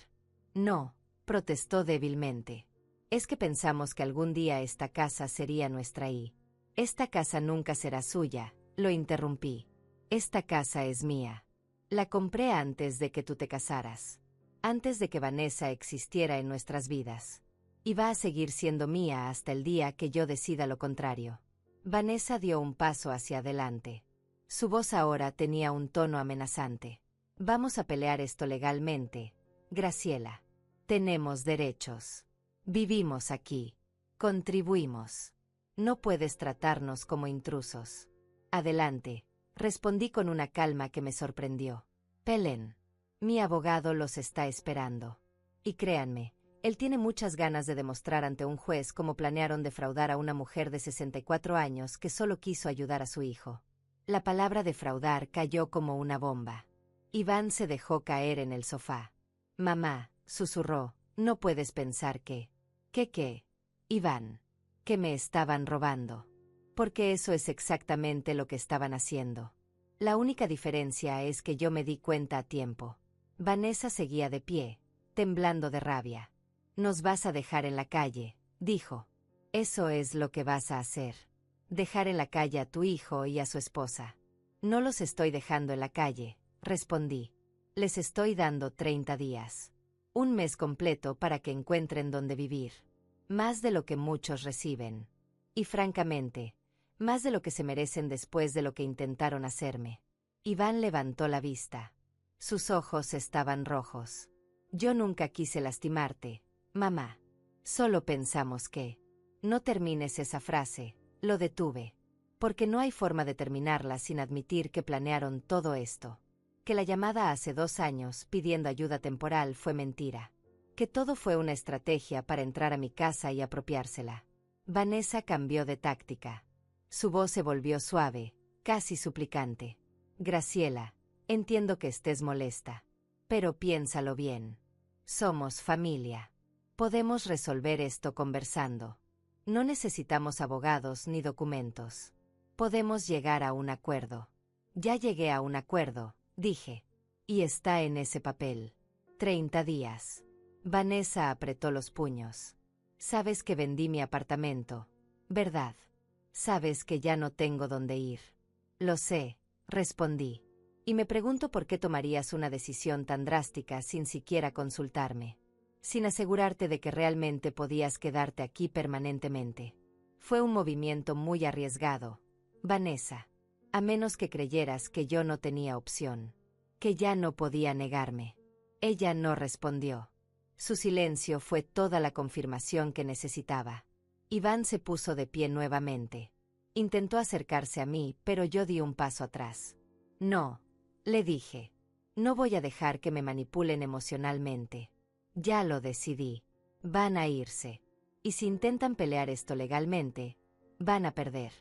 «No», protestó débilmente. «Es que pensamos que algún día esta casa sería nuestra y...». «Esta casa nunca será suya», lo interrumpí. «Esta casa es mía. La compré antes de que tú te casaras. Antes de que Vanessa existiera en nuestras vidas. Y va a seguir siendo mía hasta el día que yo decida lo contrario». Vanessa dio un paso hacia adelante. Su voz ahora tenía un tono amenazante. «Vamos a pelear esto legalmente, Graciela. Tenemos derechos. Vivimos aquí. Contribuimos. No puedes tratarnos como intrusos». «Adelante», respondí con una calma que me sorprendió. «Peleen. Mi abogado los está esperando. Y créanme, Él tiene muchas ganas de demostrar ante un juez cómo planearon defraudar a una mujer de 64 años que solo quiso ayudar a su hijo. La palabra defraudar cayó como una bomba. Iván se dejó caer en el sofá. Mamá, susurró, no puedes pensar que... ¿Qué? Iván. Que me estaban robando. Porque eso es exactamente lo que estaban haciendo. La única diferencia es que yo me di cuenta a tiempo. Vanessa seguía de pie, temblando de rabia. Nos vas a dejar en la calle, dijo. Eso es lo que vas a hacer. Dejar en la calle a tu hijo y a su esposa. No los estoy dejando en la calle, respondí. Les estoy dando 30 días. Un mes completo para que encuentren dónde vivir. Más de lo que muchos reciben. Y francamente, más de lo que se merecen después de lo que intentaron hacerme. Iván levantó la vista. Sus ojos estaban rojos. Yo nunca quise lastimarte, mamá. Solo pensamos que... No termines esa frase, lo detuve. Porque no hay forma de terminarla sin admitir que planearon todo esto. Que la llamada hace 2 años pidiendo ayuda temporal fue mentira. Que todo fue una estrategia para entrar a mi casa y apropiársela. Vanessa cambió de táctica. Su voz se volvió suave, casi suplicante. Graciela, entiendo que estés molesta. Pero piénsalo bien. Somos familia. Podemos resolver esto conversando. No necesitamos abogados ni documentos. Podemos llegar a un acuerdo. Ya llegué a un acuerdo, dije. Y está en ese papel. 30 días. Vanessa apretó los puños. Sabes que vendí mi apartamento, ¿verdad? Sabes que ya no tengo dónde ir. Lo sé, respondí. Y me pregunto por qué tomarías una decisión tan drástica sin siquiera consultarme. Sin asegurarte de que realmente podías quedarte aquí permanentemente. Fue un movimiento muy arriesgado, Vanessa. A menos que creyeras que yo no tenía opción. Que ya no podía negarme. Ella no respondió. Su silencio fue toda la confirmación que necesitaba. Iván se puso de pie nuevamente. Intentó acercarse a mí, pero yo di un paso atrás. No, le dije. No voy a dejar que me manipulen emocionalmente. Ya lo decidí. Van a irse. Y si intentan pelear esto legalmente, van a perder.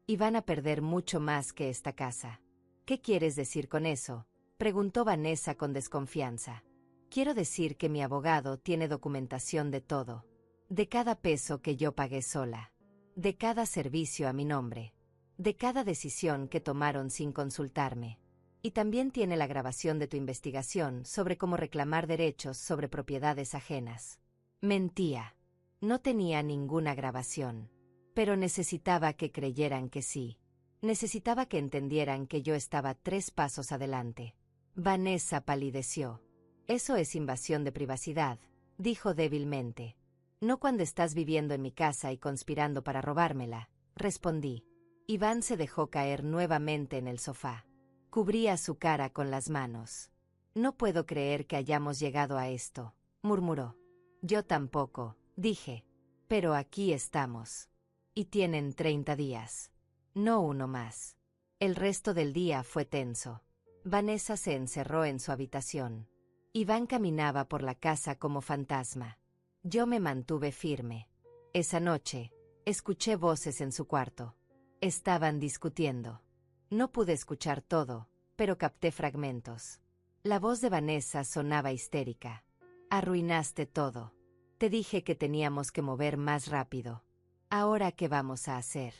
Y van a perder mucho más que esta casa. ¿Qué quieres decir con eso?, preguntó Vanessa con desconfianza. Quiero decir que mi abogado tiene documentación de todo. De cada peso que yo pagué sola. De cada servicio a mi nombre. De cada decisión que tomaron sin consultarme. Y también tiene la grabación de tu investigación sobre cómo reclamar derechos sobre propiedades ajenas. Mentía. No tenía ninguna grabación. Pero necesitaba que creyeran que sí. Necesitaba que entendieran que yo estaba 3 pasos adelante. Vanessa palideció. Eso es invasión de privacidad, dijo débilmente. No cuando estás viviendo en mi casa y conspirando para robármela, respondí. Iván se dejó caer nuevamente en el sofá. Cubría su cara con las manos. No puedo creer que hayamos llegado a esto, murmuró. Yo tampoco, dije. Pero aquí estamos. Y tienen 30 días. No uno más. El resto del día fue tenso. Vanessa se encerró en su habitación. Iván caminaba por la casa como fantasma. Yo me mantuve firme. Esa noche, escuché voces en su cuarto. Estaban discutiendo. No pude escuchar todo, pero capté fragmentos. La voz de Vanessa sonaba histérica. Arruinaste todo. Te dije que teníamos que mover más rápido. ¿Ahora qué vamos a hacer?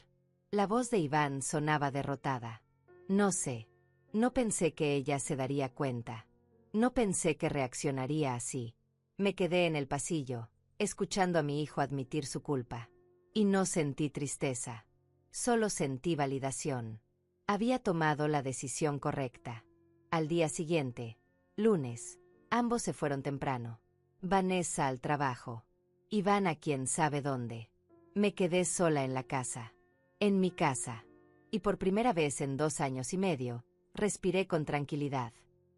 La voz de Iván sonaba derrotada. No sé. No pensé que ella se daría cuenta. No pensé que reaccionaría así. Me quedé en el pasillo, escuchando a mi hijo admitir su culpa. Y no sentí tristeza. Solo sentí validación. Había tomado la decisión correcta. Al día siguiente, lunes, ambos se fueron temprano. Vanessa al trabajo. Iván a quién sabe dónde. Me quedé sola en la casa. En mi casa. Y por primera vez en 2 años y medio, respiré con tranquilidad.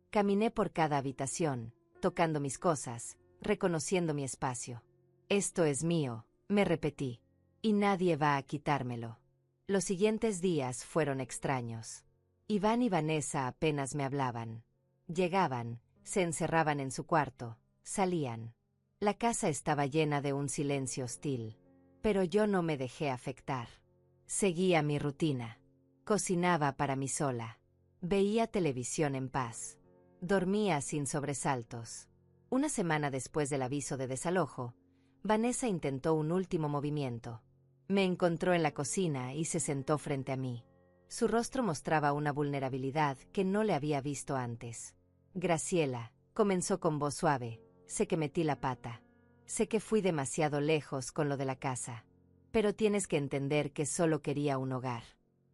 Caminé por cada habitación, tocando mis cosas, reconociendo mi espacio. Esto es mío, me repetí. Y nadie va a quitármelo. Los siguientes días fueron extraños. Iván y Vanessa apenas me hablaban. Llegaban, se encerraban en su cuarto, salían. La casa estaba llena de un silencio hostil. Pero yo no me dejé afectar. Seguía mi rutina. Cocinaba para mí sola. Veía televisión en paz. Dormía sin sobresaltos. Una semana después del aviso de desalojo, Vanessa intentó un último movimiento. Me encontró en la cocina y se sentó frente a mí. Su rostro mostraba una vulnerabilidad que no le había visto antes. Graciela, comenzó con voz suave, sé que metí la pata. Sé que fui demasiado lejos con lo de la casa. Pero tienes que entender que solo quería un hogar.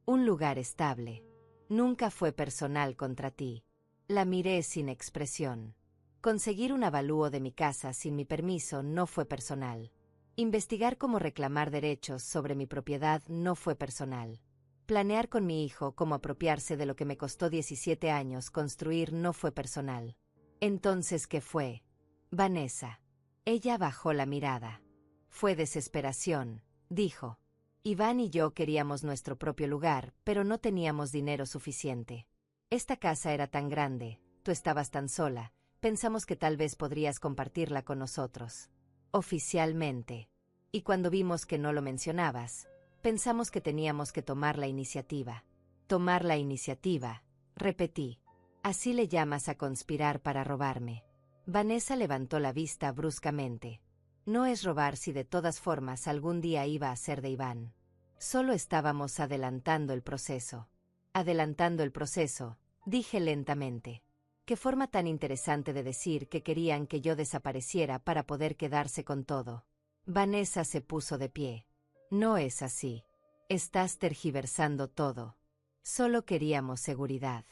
Un lugar estable. Nunca fue personal contra ti. La miré sin expresión. Conseguir un avalúo de mi casa sin mi permiso no fue personal. Investigar cómo reclamar derechos sobre mi propiedad no fue personal. Planear con mi hijo cómo apropiarse de lo que me costó 17 años construir no fue personal. Entonces, ¿qué fue? Vanessa. Ella bajó la mirada. Fue desesperación, dijo. Iván y yo queríamos nuestro propio lugar, pero no teníamos dinero suficiente. Esta casa era tan grande, tú estabas tan sola, pensamos que tal vez podrías compartirla con nosotros. Oficialmente. Y cuando vimos que no lo mencionabas, pensamos que teníamos que tomar la iniciativa. Tomar la iniciativa, repetí. Así le llamas a conspirar para robarme. Vanessa levantó la vista bruscamente. No es robar si de todas formas algún día iba a ser de Iván. Solo estábamos adelantando el proceso. Adelantando el proceso, dije lentamente. Qué forma tan interesante de decir que querían que yo desapareciera para poder quedarse con todo. Vanessa se puso de pie. No es así. Estás tergiversando todo. Solo queríamos seguridad.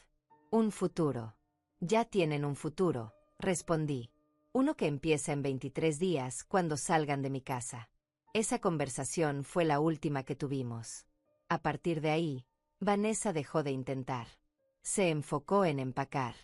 Un futuro. Ya tienen un futuro, respondí. Uno que empieza en 23 días cuando salgan de mi casa. Esa conversación fue la última que tuvimos. A partir de ahí, Vanessa dejó de intentar. Se enfocó en empacar.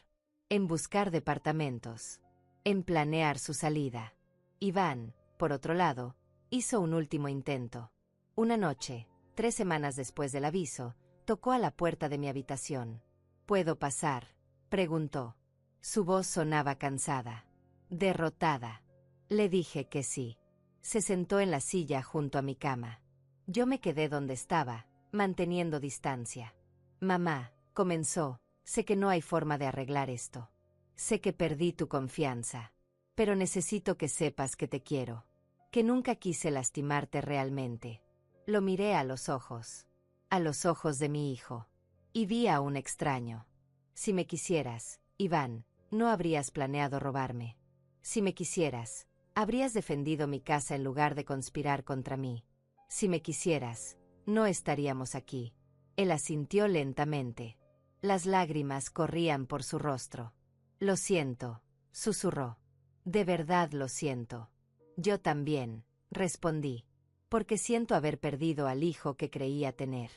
En buscar departamentos. En planear su salida. Iván, por otro lado, hizo un último intento. Una noche, 3 semanas después del aviso, tocó a la puerta de mi habitación. ¿Puedo pasar?, preguntó. Su voz sonaba cansada. Derrotada. Le dije que sí. Se sentó en la silla junto a mi cama. Yo me quedé donde estaba, manteniendo distancia. Mamá, comenzó, sé que no hay forma de arreglar esto. Sé que perdí tu confianza. Pero necesito que sepas que te quiero. Que nunca quise lastimarte realmente. Lo miré a los ojos de mi hijo. Y vi a un extraño. Si me quisieras, Iván, no habrías planeado robarme. Si me quisieras, habrías defendido mi casa en lugar de conspirar contra mí. Si me quisieras, no estaríamos aquí. Él asintió lentamente. Las lágrimas corrían por su rostro. Lo siento, susurró. De verdad lo siento. Yo también, respondí. Porque siento haber perdido al hijo que creía tener.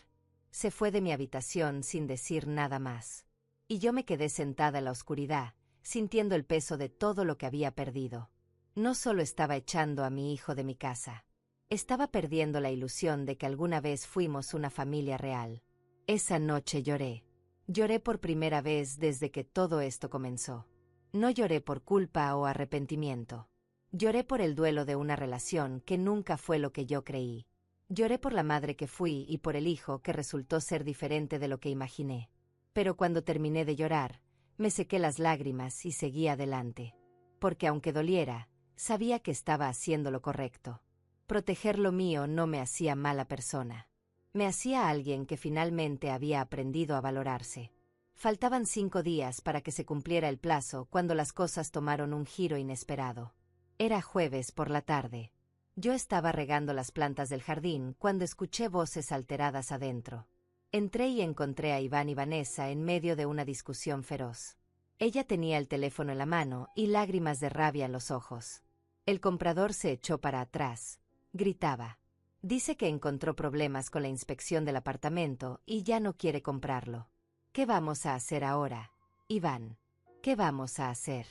Se fue de mi habitación sin decir nada más. Y yo me quedé sentada en la oscuridad, sintiendo el peso de todo lo que había perdido. No solo estaba echando a mi hijo de mi casa. Estaba perdiendo la ilusión de que alguna vez fuimos una familia real. Esa noche lloré. Lloré por primera vez desde que todo esto comenzó. No lloré por culpa o arrepentimiento. Lloré por el duelo de una relación que nunca fue lo que yo creí. Lloré por la madre que fui y por el hijo que resultó ser diferente de lo que imaginé. Pero cuando terminé de llorar, me sequé las lágrimas y seguí adelante. Porque aunque doliera, sabía que estaba haciendo lo correcto. Proteger lo mío no me hacía mala persona. Me hacía alguien que finalmente había aprendido a valorarse. Faltaban 5 días para que se cumpliera el plazo cuando las cosas tomaron un giro inesperado. Era jueves por la tarde. Yo estaba regando las plantas del jardín cuando escuché voces alteradas adentro. Entré y encontré a Iván y Vanessa en medio de una discusión feroz. Ella tenía el teléfono en la mano y lágrimas de rabia en los ojos. El comprador se echó para atrás. Gritaba. Dice que encontró problemas con la inspección del apartamento y ya no quiere comprarlo. ¿Qué vamos a hacer ahora, Iván? ¿Qué vamos a hacer?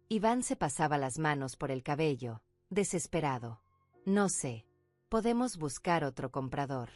Iván se pasaba las manos por el cabello, desesperado. No sé. Podemos buscar otro comprador.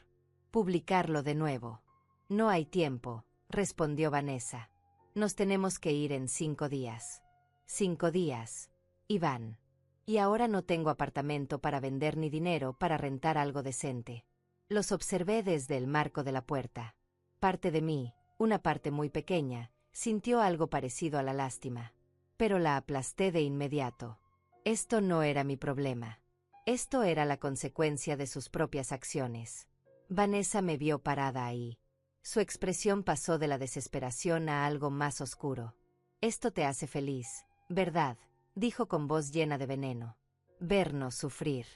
Publicarlo de nuevo. No hay tiempo, respondió Vanessa. Nos tenemos que ir en 5 días. 5 días, Iván. Y ahora no tengo apartamento para vender ni dinero para rentar algo decente. Los observé desde el marco de la puerta. Parte de mí, una parte muy pequeña, sintió algo parecido a la lástima. Pero la aplasté de inmediato. Esto no era mi problema. Esto era la consecuencia de sus propias acciones. Vanessa me vio parada ahí. Su expresión pasó de la desesperación a algo más oscuro. «Esto te hace feliz, ¿verdad?», dijo con voz llena de veneno. «Vernos sufrir.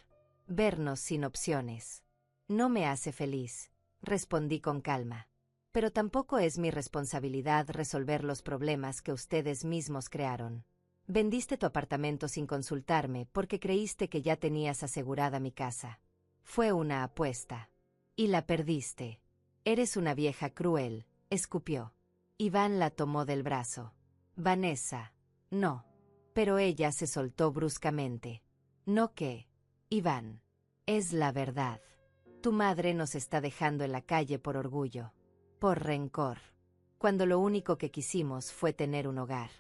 Vernos sin opciones. No me hace feliz», respondí con calma. «Pero tampoco es mi responsabilidad resolver los problemas que ustedes mismos crearon. Vendiste tu apartamento sin consultarme porque creíste que ya tenías asegurada mi casa. Fue una apuesta. Y la perdiste. Eres una vieja cruel», escupió. Iván la tomó del brazo. «Vanessa, no». Pero ella se soltó bruscamente. «¿No qué? Iván. Es la verdad. Tu madre nos está dejando en la calle por orgullo. Por rencor. Cuando lo único que quisimos fue tener un hogar».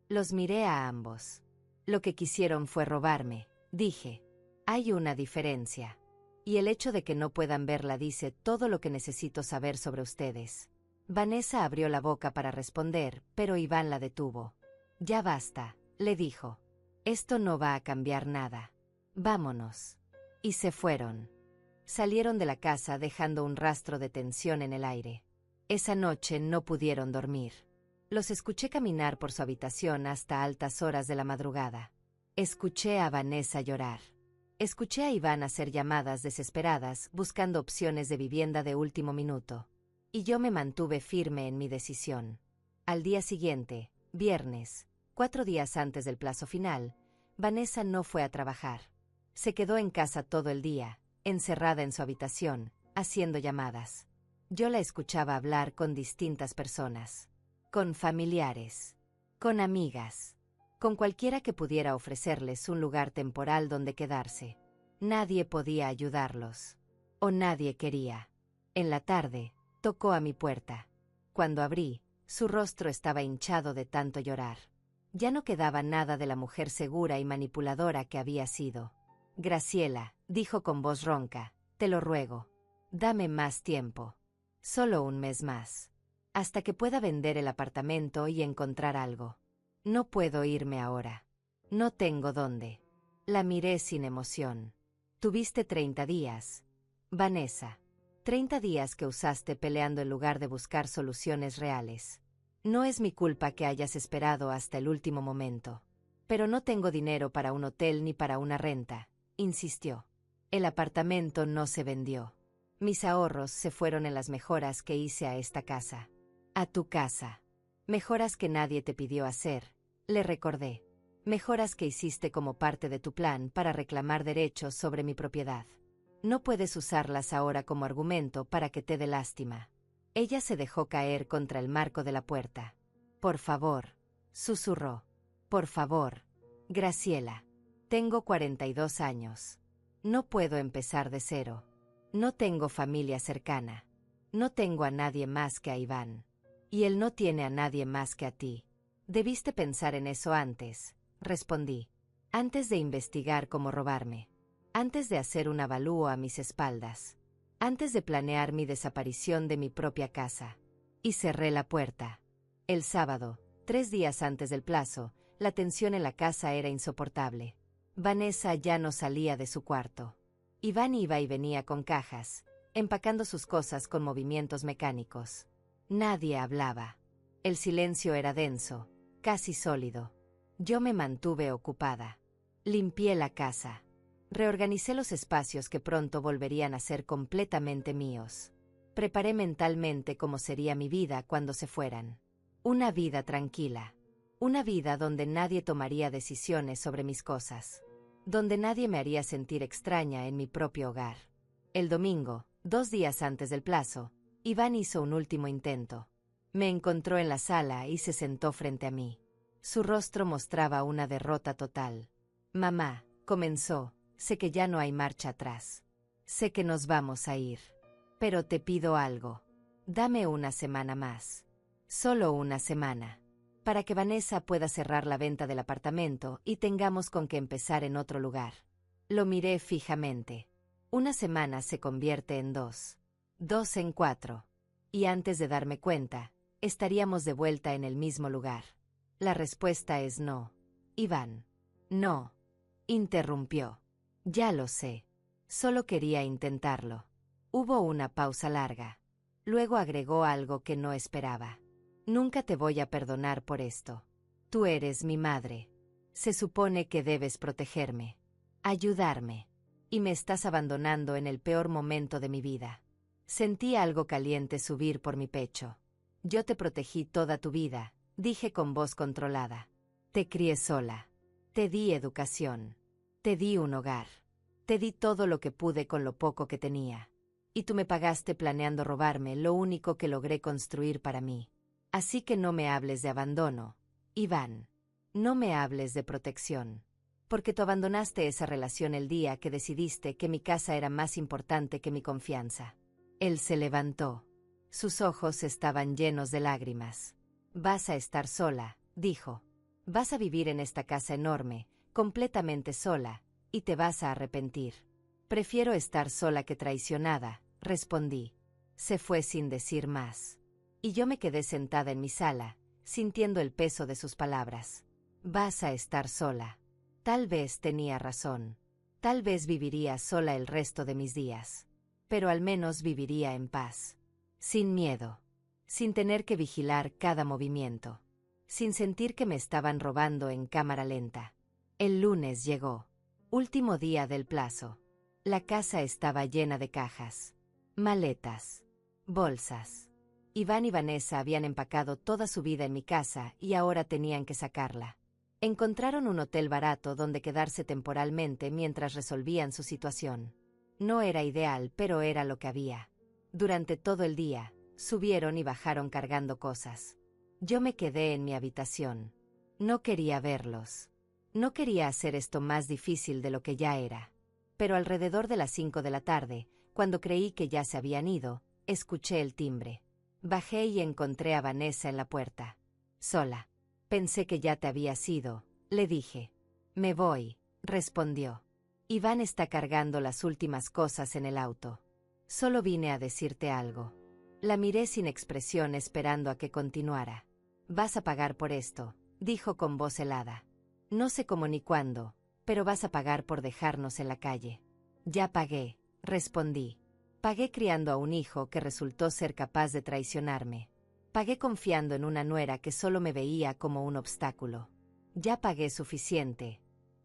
Los miré a ambos. «Lo que quisieron fue robarme», dije. «Hay una diferencia. Y el hecho de que no puedan verla dice todo lo que necesito saber sobre ustedes». Vanessa abrió la boca para responder, pero Iván la detuvo. «Ya basta», le dijo. «Esto no va a cambiar nada. Vámonos». Y se fueron. Salieron de la casa dejando un rastro de tensión en el aire. Esa noche no pudieron dormir. Los escuché caminar por su habitación hasta altas horas de la madrugada. Escuché a Vanessa llorar. Escuché a Iván hacer llamadas desesperadas buscando opciones de vivienda de último minuto. Y yo me mantuve firme en mi decisión. Al día siguiente, viernes, 4 días antes del plazo final, Vanessa no fue a trabajar. Se quedó en casa todo el día, encerrada en su habitación, haciendo llamadas. Yo la escuchaba hablar con distintas personas. Con familiares. Con amigas. Con cualquiera que pudiera ofrecerles un lugar temporal donde quedarse. Nadie podía ayudarlos. O nadie quería. En la tarde, tocó a mi puerta. Cuando abrí, su rostro estaba hinchado de tanto llorar. Ya no quedaba nada de la mujer segura y manipuladora que había sido. «Graciela», dijo con voz ronca, «te lo ruego. Dame más tiempo. Solo un mes más. Hasta que pueda vender el apartamento y encontrar algo. No puedo irme ahora. No tengo dónde». La miré sin emoción. «Tuviste 30 días. Vanessa. 30 días que usaste peleando en lugar de buscar soluciones reales. No es mi culpa que hayas esperado hasta el último momento. Pero no tengo dinero para un hotel ni para una renta», insistió. «El apartamento no se vendió. Mis ahorros se fueron en las mejoras que hice a esta casa». «A tu casa. Mejoras que nadie te pidió hacer», le recordé. «Mejoras que hiciste como parte de tu plan para reclamar derechos sobre mi propiedad. No puedes usarlas ahora como argumento para que te dé lástima». Ella se dejó caer contra el marco de la puerta. «Por favor», susurró. «Por favor. Graciela. Tengo 42 años. No puedo empezar de cero. No tengo familia cercana. No tengo a nadie más que a Iván. Y él no tiene a nadie más que a ti. Debiste pensar en eso antes», respondí. «Antes de investigar cómo robarme. Antes de hacer un avalúo a mis espaldas. Antes de planear mi desaparición de mi propia casa». Y cerré la puerta. El sábado, 3 días antes del plazo, la tensión en la casa era insoportable. Vanessa ya no salía de su cuarto. Iván iba y venía con cajas, empacando sus cosas con movimientos mecánicos. Nadie hablaba. El silencio era denso, casi sólido. Yo me mantuve ocupada. Limpié la casa. Reorganicé los espacios que pronto volverían a ser completamente míos. Preparé mentalmente cómo sería mi vida cuando se fueran. Una vida tranquila. Una vida donde nadie tomaría decisiones sobre mis cosas. Donde nadie me haría sentir extraña en mi propio hogar. El domingo, 2 días antes del plazo, Iván hizo un último intento. Me encontró en la sala y se sentó frente a mí. Su rostro mostraba una derrota total. «Mamá», comenzó, «sé que ya no hay marcha atrás. Sé que nos vamos a ir. Pero te pido algo. Dame una semana más. Solo una semana. para que Vanessa pueda cerrar la venta del apartamento y tengamos con qué empezar en otro lugar. Lo miré fijamente. Una semana se convierte en 2. 2 en 4. Y antes de darme cuenta, estaríamos de vuelta en el mismo lugar. La respuesta es no. Iván. No. Interrumpió. Ya lo sé. Solo quería intentarlo. Hubo una pausa larga. Luego agregó algo que no esperaba. Nunca te voy a perdonar por esto. Tú eres mi madre. Se supone que debes protegerme, ayudarme. Y me estás abandonando en el peor momento de mi vida. Sentí algo caliente subir por mi pecho. Yo te protegí toda tu vida, dije con voz controlada. Te crié sola. Te di educación. Te di un hogar. Te di todo lo que pude con lo poco que tenía. Y tú me pagaste planeando robarme lo único que logré construir para mí. Así que no me hables de abandono, Iván. No me hables de protección. Porque tú abandonaste esa relación el día que decidiste que mi casa era más importante que mi confianza. Él se levantó. Sus ojos estaban llenos de lágrimas. Vas a estar sola, dijo. Vas a vivir en esta casa enorme, completamente sola, y te vas a arrepentir. Prefiero estar sola que traicionada, respondí. Se fue sin decir más. Y yo me quedé sentada en mi sala, sintiendo el peso de sus palabras. Vas a estar sola. Tal vez tenía razón. Tal vez viviría sola el resto de mis días. Pero al menos viviría en paz. Sin miedo. Sin tener que vigilar cada movimiento. Sin sentir que me estaban robando en cámara lenta. El lunes llegó. Último día del plazo. La casa estaba llena de cajas, maletas, bolsas. Iván y Vanessa habían empacado toda su vida en mi casa y ahora tenían que sacarla. Encontraron un hotel barato donde quedarse temporalmente mientras resolvían su situación. No era ideal, pero era lo que había. Durante todo el día, subieron y bajaron cargando cosas. Yo me quedé en mi habitación. No quería verlos. No quería hacer esto más difícil de lo que ya era. Pero alrededor de las 5 de la tarde, cuando creí que ya se habían ido, escuché el timbre. Bajé y encontré a Vanessa en la puerta. Sola. Pensé que ya te habías ido, le dije. Me voy, respondió. Iván está cargando las últimas cosas en el auto. Solo vine a decirte algo. La miré sin expresión esperando a que continuara. Vas a pagar por esto, dijo con voz helada. No sé cómo ni cuándo, pero vas a pagar por dejarnos en la calle. Ya pagué, respondí. Pagué criando a un hijo que resultó ser capaz de traicionarme. Pagué confiando en una nuera que solo me veía como un obstáculo. Ya pagué suficiente.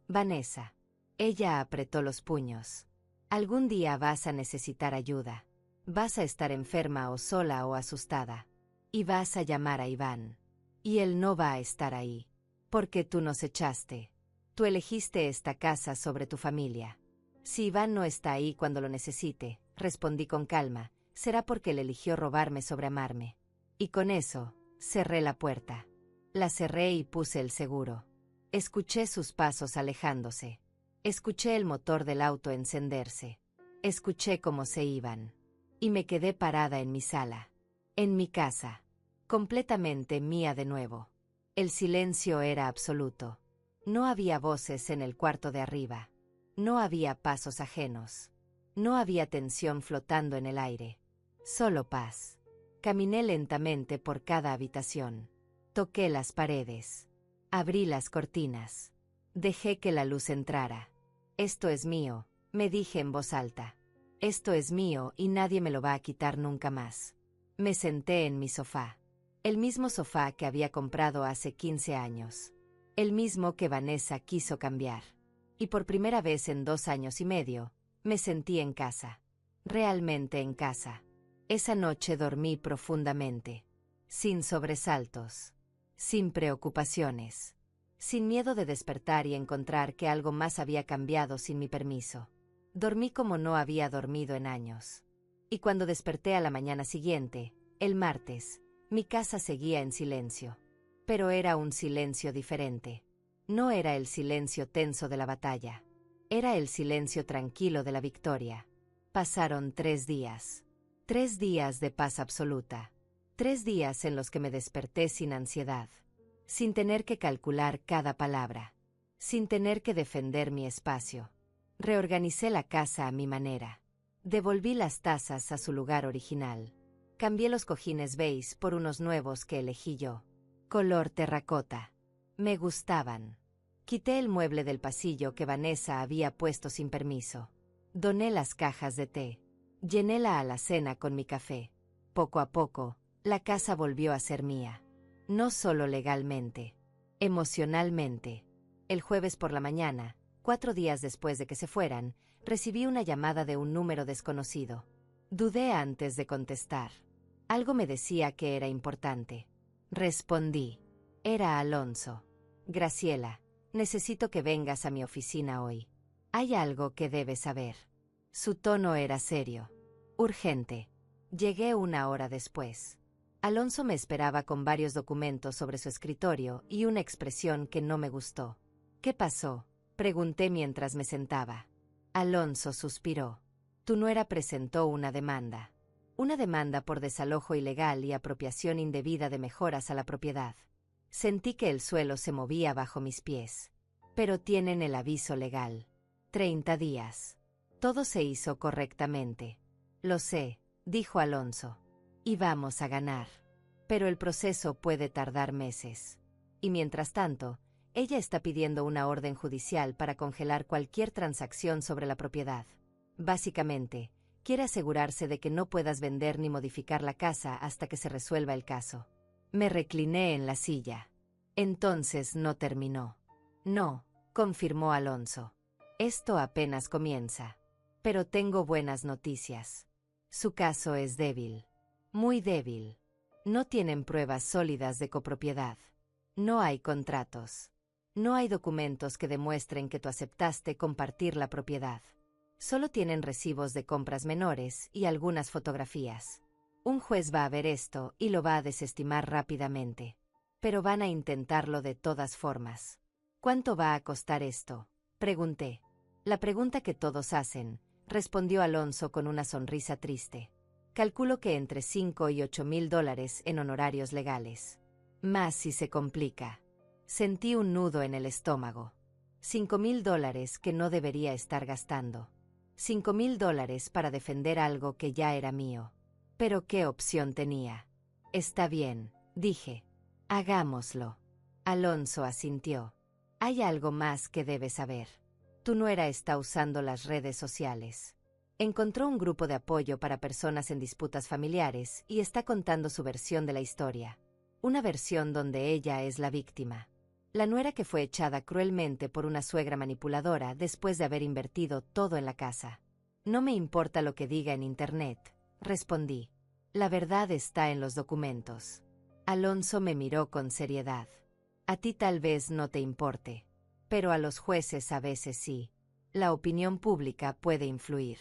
Vanessa. Ella apretó los puños. Algún día vas a necesitar ayuda. Vas a estar enferma o sola o asustada. Y vas a llamar a Iván. Y él no va a estar ahí. Porque tú nos echaste. Tú elegiste esta casa sobre tu familia. Si Iván no está ahí cuando lo necesite, respondí con calma, será porque él eligió robarme sobre amarme. Y con eso, cerré la puerta. La cerré y puse el seguro. Escuché sus pasos alejándose. Escuché el motor del auto encenderse. Escuché cómo se iban. Y me quedé parada en mi sala. En mi casa. Completamente mía de nuevo. El silencio era absoluto. No había voces en el cuarto de arriba. No había pasos ajenos. No había tensión flotando en el aire. Solo paz. Caminé lentamente por cada habitación. Toqué las paredes. Abrí las cortinas. Dejé que la luz entrara. Esto es mío, me dije en voz alta. Esto es mío y nadie me lo va a quitar nunca más. Me senté en mi sofá. El mismo sofá que había comprado hace 15 años. El mismo que Vanessa quiso cambiar. Y por primera vez en 2 años y medio, me sentí en casa. Realmente en casa. Esa noche dormí profundamente. Sin sobresaltos. Sin preocupaciones. Sin miedo de despertar y encontrar que algo más había cambiado sin mi permiso. Dormí como no había dormido en años. Y cuando desperté a la mañana siguiente, el martes, mi casa seguía en silencio. Pero era un silencio diferente. No era el silencio tenso de la batalla. Era el silencio tranquilo de la victoria. Pasaron 3 días. 3 días de paz absoluta. 3 días en los que me desperté sin ansiedad. sin tener que calcular cada palabra, sin tener que defender mi espacio. Reorganicé la casa a mi manera. Devolví las tazas a su lugar original. Cambié los cojines beige por unos nuevos que elegí yo. Color terracota. Me gustaban. Quité el mueble del pasillo que Vanessa había puesto sin permiso. Doné las cajas de té. Llené la alacena con mi café. Poco a poco, la casa volvió a ser mía. No solo legalmente, emocionalmente. El jueves por la mañana, 4 días después de que se fueran, recibí una llamada de un número desconocido. Dudé antes de contestar. Algo me decía que era importante. Respondí. Era Alonso. Graciela, necesito que vengas a mi oficina hoy. Hay algo que debes saber. Su tono era serio. Urgente. Llegué 1 hora después. Alonso me esperaba con varios documentos sobre su escritorio y una expresión que no me gustó. ¿Qué pasó?, pregunté mientras me sentaba. Alonso suspiró. Tu nuera presentó una demanda. Una demanda por desalojo ilegal y apropiación indebida de mejoras a la propiedad. Sentí que el suelo se movía bajo mis pies. Pero tienen el aviso legal. 30 días. Todo se hizo correctamente. Lo sé, dijo Alonso. Y vamos a ganar. Pero el proceso puede tardar meses. Y mientras tanto, ella está pidiendo una orden judicial para congelar cualquier transacción sobre la propiedad. Básicamente, quiere asegurarse de que no puedas vender ni modificar la casa hasta que se resuelva el caso. Me recliné en la silla. Entonces no terminó. No, confirmó Alonso. Esto apenas comienza. Pero tengo buenas noticias. Su caso es débil. Muy débil. No tienen pruebas sólidas de copropiedad. No hay contratos. No hay documentos que demuestren que tú aceptaste compartir la propiedad. Solo tienen recibos de compras menores y algunas fotografías. Un juez va a ver esto y lo va a desestimar rápidamente. Pero van a intentarlo de todas formas. ¿Cuánto va a costar esto?, pregunté. La pregunta que todos hacen, respondió Alonso con una sonrisa triste. Calculo que entre 5 y 8 mil dólares en honorarios legales. Más si se complica. Sentí un nudo en el estómago. 5 mil dólares que no debería estar gastando. 5 mil dólares para defender algo que ya era mío. Pero ¿qué opción tenía? Está bien, dije. Hagámoslo. Alonso asintió. Hay algo más que debes saber. Tu nuera está usando las redes sociales. Encontró un grupo de apoyo para personas en disputas familiares y está contando su versión de la historia. Una versión donde ella es la víctima. La nuera que fue echada cruelmente por una suegra manipuladora después de haber invertido todo en la casa. No me importa lo que diga en internet, respondí. La verdad está en los documentos. Alonso me miró con seriedad. A ti tal vez no te importe, pero a los jueces a veces sí. La opinión pública puede influir.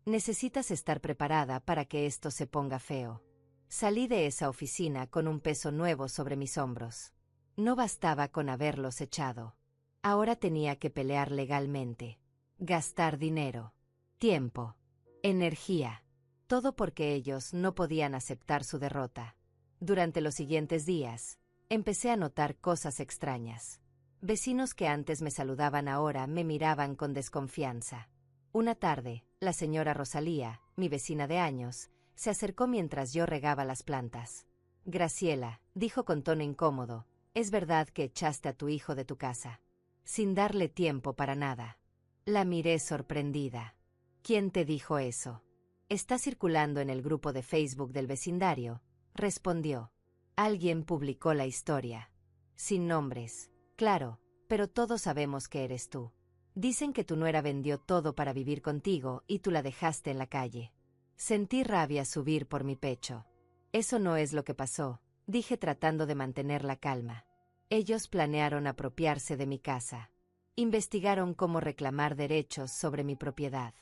Necesitas estar preparada para que esto se ponga feo. Salí de esa oficina con un peso nuevo sobre mis hombros. No bastaba con haberlos echado. Ahora tenía que pelear legalmente. Gastar dinero, tiempo, energía. Todo porque ellos no podían aceptar su derrota. Durante los siguientes días, empecé a notar cosas extrañas. Vecinos que antes me saludaban ahora me miraban con desconfianza. Una tarde, la señora Rosalía, mi vecina de años, se acercó mientras yo regaba las plantas. Graciela, dijo con tono incómodo, ¿es verdad que echaste a tu hijo de tu casa? Sin darle tiempo para nada. La miré sorprendida. ¿Quién te dijo eso? Está circulando en el grupo de Facebook del vecindario, respondió. Alguien publicó la historia. Sin nombres, claro, pero todos sabemos que eres tú. Dicen que tu nuera vendió todo para vivir contigo y tú la dejaste en la calle. Sentí rabia subir por mi pecho. Eso no es lo que pasó, dije tratando de mantener la calma. Ellos planearon apropiarse de mi casa. Investigaron cómo reclamar derechos sobre mi propiedad.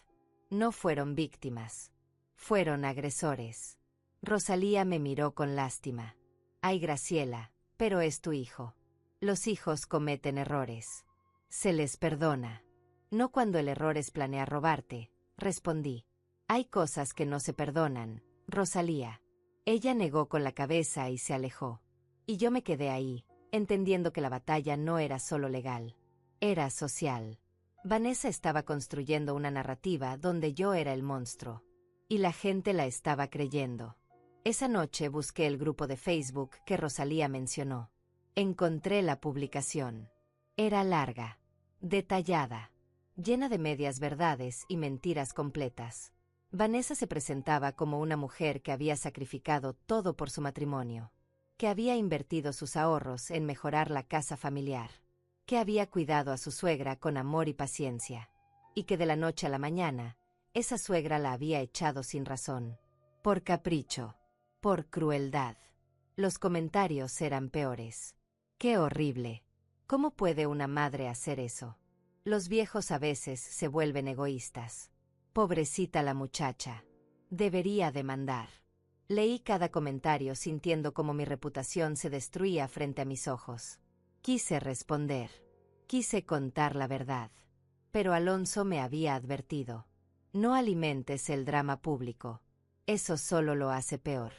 No fueron víctimas. Fueron agresores. Rosalía me miró con lástima. Ay, Graciela, pero es tu hijo. Los hijos cometen errores. Se les perdona. No cuando el error es planear robarte, respondí. Hay cosas que no se perdonan, Rosalía. Ella negó con la cabeza y se alejó. Y yo me quedé ahí, entendiendo que la batalla no era solo legal, era social. Vanessa estaba construyendo una narrativa donde yo era el monstruo. Y la gente la estaba creyendo. Esa noche busqué el grupo de Facebook que Rosalía mencionó. Encontré la publicación. Era larga, detallada, llena de medias verdades y mentiras completas. Vanessa se presentaba como una mujer que había sacrificado todo por su matrimonio, que había invertido sus ahorros en mejorar la casa familiar, que había cuidado a su suegra con amor y paciencia, y que de la noche a la mañana, esa suegra la había echado sin razón, por capricho, por crueldad. Los comentarios eran peores. ¡Qué horrible! ¿Cómo puede una madre hacer eso? Los viejos a veces se vuelven egoístas. Pobrecita la muchacha. Debería demandar. Leí cada comentario sintiendo como mi reputación se destruía frente a mis ojos. Quise responder. Quise contar la verdad. Pero Alonso me había advertido. No alimentes el drama público. Eso solo lo hace peor.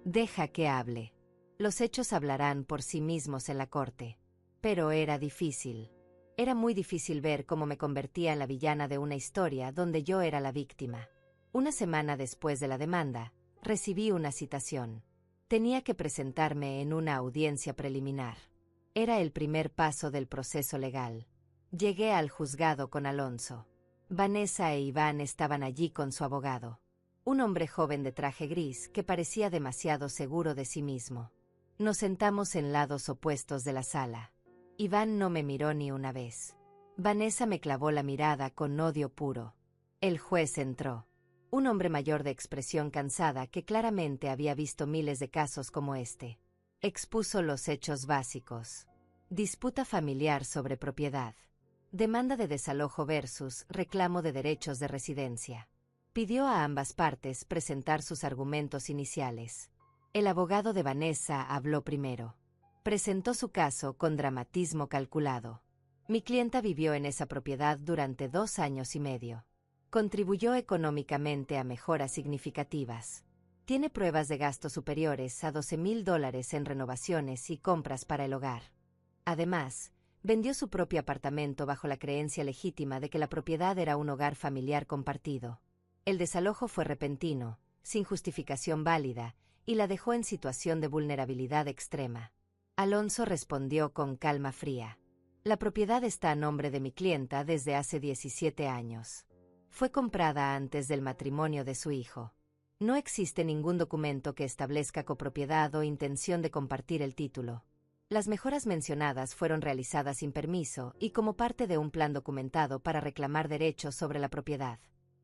Deja que hable. Los hechos hablarán por sí mismos en la corte. Pero era difícil. Era muy difícil ver cómo me convertía en la villana de una historia donde yo era la víctima. Una semana después de la demanda, recibí una citación. Tenía que presentarme en una audiencia preliminar. Era el primer paso del proceso legal. Llegué al juzgado con Alonso. Vanessa e Iván estaban allí con su abogado. Un hombre joven de traje gris que parecía demasiado seguro de sí mismo. Nos sentamos en lados opuestos de la sala. Iván no me miró ni una vez. Vanessa me clavó la mirada con odio puro. El juez entró. Un hombre mayor de expresión cansada que claramente había visto miles de casos como este. Expuso los hechos básicos. Disputa familiar sobre propiedad. Demanda de desalojo versus reclamo de derechos de residencia. Pidió a ambas partes presentar sus argumentos iniciales. El abogado de Vanessa habló primero. Presentó su caso con dramatismo calculado. Mi clienta vivió en esa propiedad durante 2 años y medio. Contribuyó económicamente a mejoras significativas. Tiene pruebas de gastos superiores a $12,000 en renovaciones y compras para el hogar. Además, vendió su propio apartamento bajo la creencia legítima de que la propiedad era un hogar familiar compartido. El desalojo fue repentino, sin justificación válida, y la dejó en situación de vulnerabilidad extrema. Alonso respondió con calma fría. La propiedad está a nombre de mi clienta desde hace 17 años. Fue comprada antes del matrimonio de su hijo. No existe ningún documento que establezca copropiedad o intención de compartir el título. Las mejoras mencionadas fueron realizadas sin permiso y como parte de un plan documentado para reclamar derechos sobre la propiedad.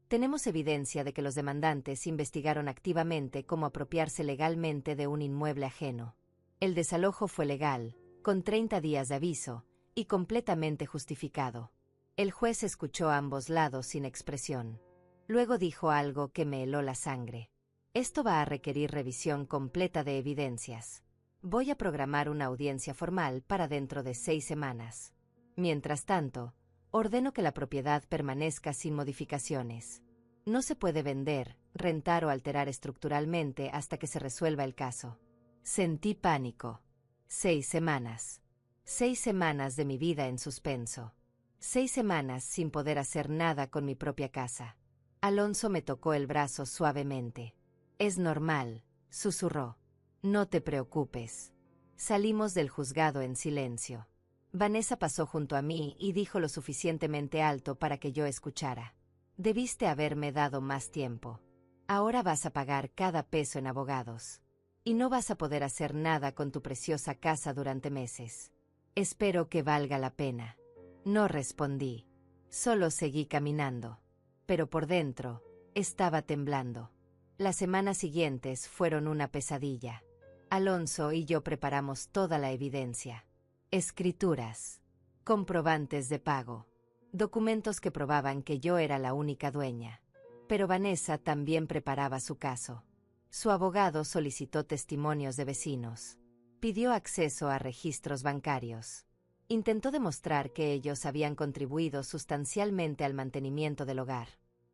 Tenemos evidencia de que los demandantes investigaron activamente cómo apropiarse legalmente de un inmueble ajeno. El desalojo fue legal, con 30 días de aviso, y completamente justificado. El juez escuchó a ambos lados sin expresión. Luego dijo algo que me heló la sangre. Esto va a requerir revisión completa de evidencias. Voy a programar una audiencia formal para dentro de 6 semanas. Mientras tanto, ordeno que la propiedad permanezca sin modificaciones. No se puede vender, rentar o alterar estructuralmente hasta que se resuelva el caso. Sentí pánico. 6 semanas. 6 semanas de mi vida en suspenso. 6 semanas sin poder hacer nada con mi propia casa. Alonso me tocó el brazo suavemente. Es normal, susurró. No te preocupes. Salimos del juzgado en silencio. Vanessa pasó junto a mí y dijo lo suficientemente alto para que yo escuchara. Debiste haberme dado más tiempo. Ahora vas a pagar cada peso en abogados. Y no vas a poder hacer nada con tu preciosa casa durante meses. Espero que valga la pena. No respondí. Solo seguí caminando. Pero por dentro, estaba temblando. Las semanas siguientes fueron una pesadilla. Alonso y yo preparamos toda la evidencia. Escrituras. Comprobantes de pago. Documentos que probaban que yo era la única dueña. Pero Vanessa también preparaba su caso. Su abogado solicitó testimonios de vecinos. Pidió acceso a registros bancarios. Intentó demostrar que ellos habían contribuido sustancialmente al mantenimiento del hogar.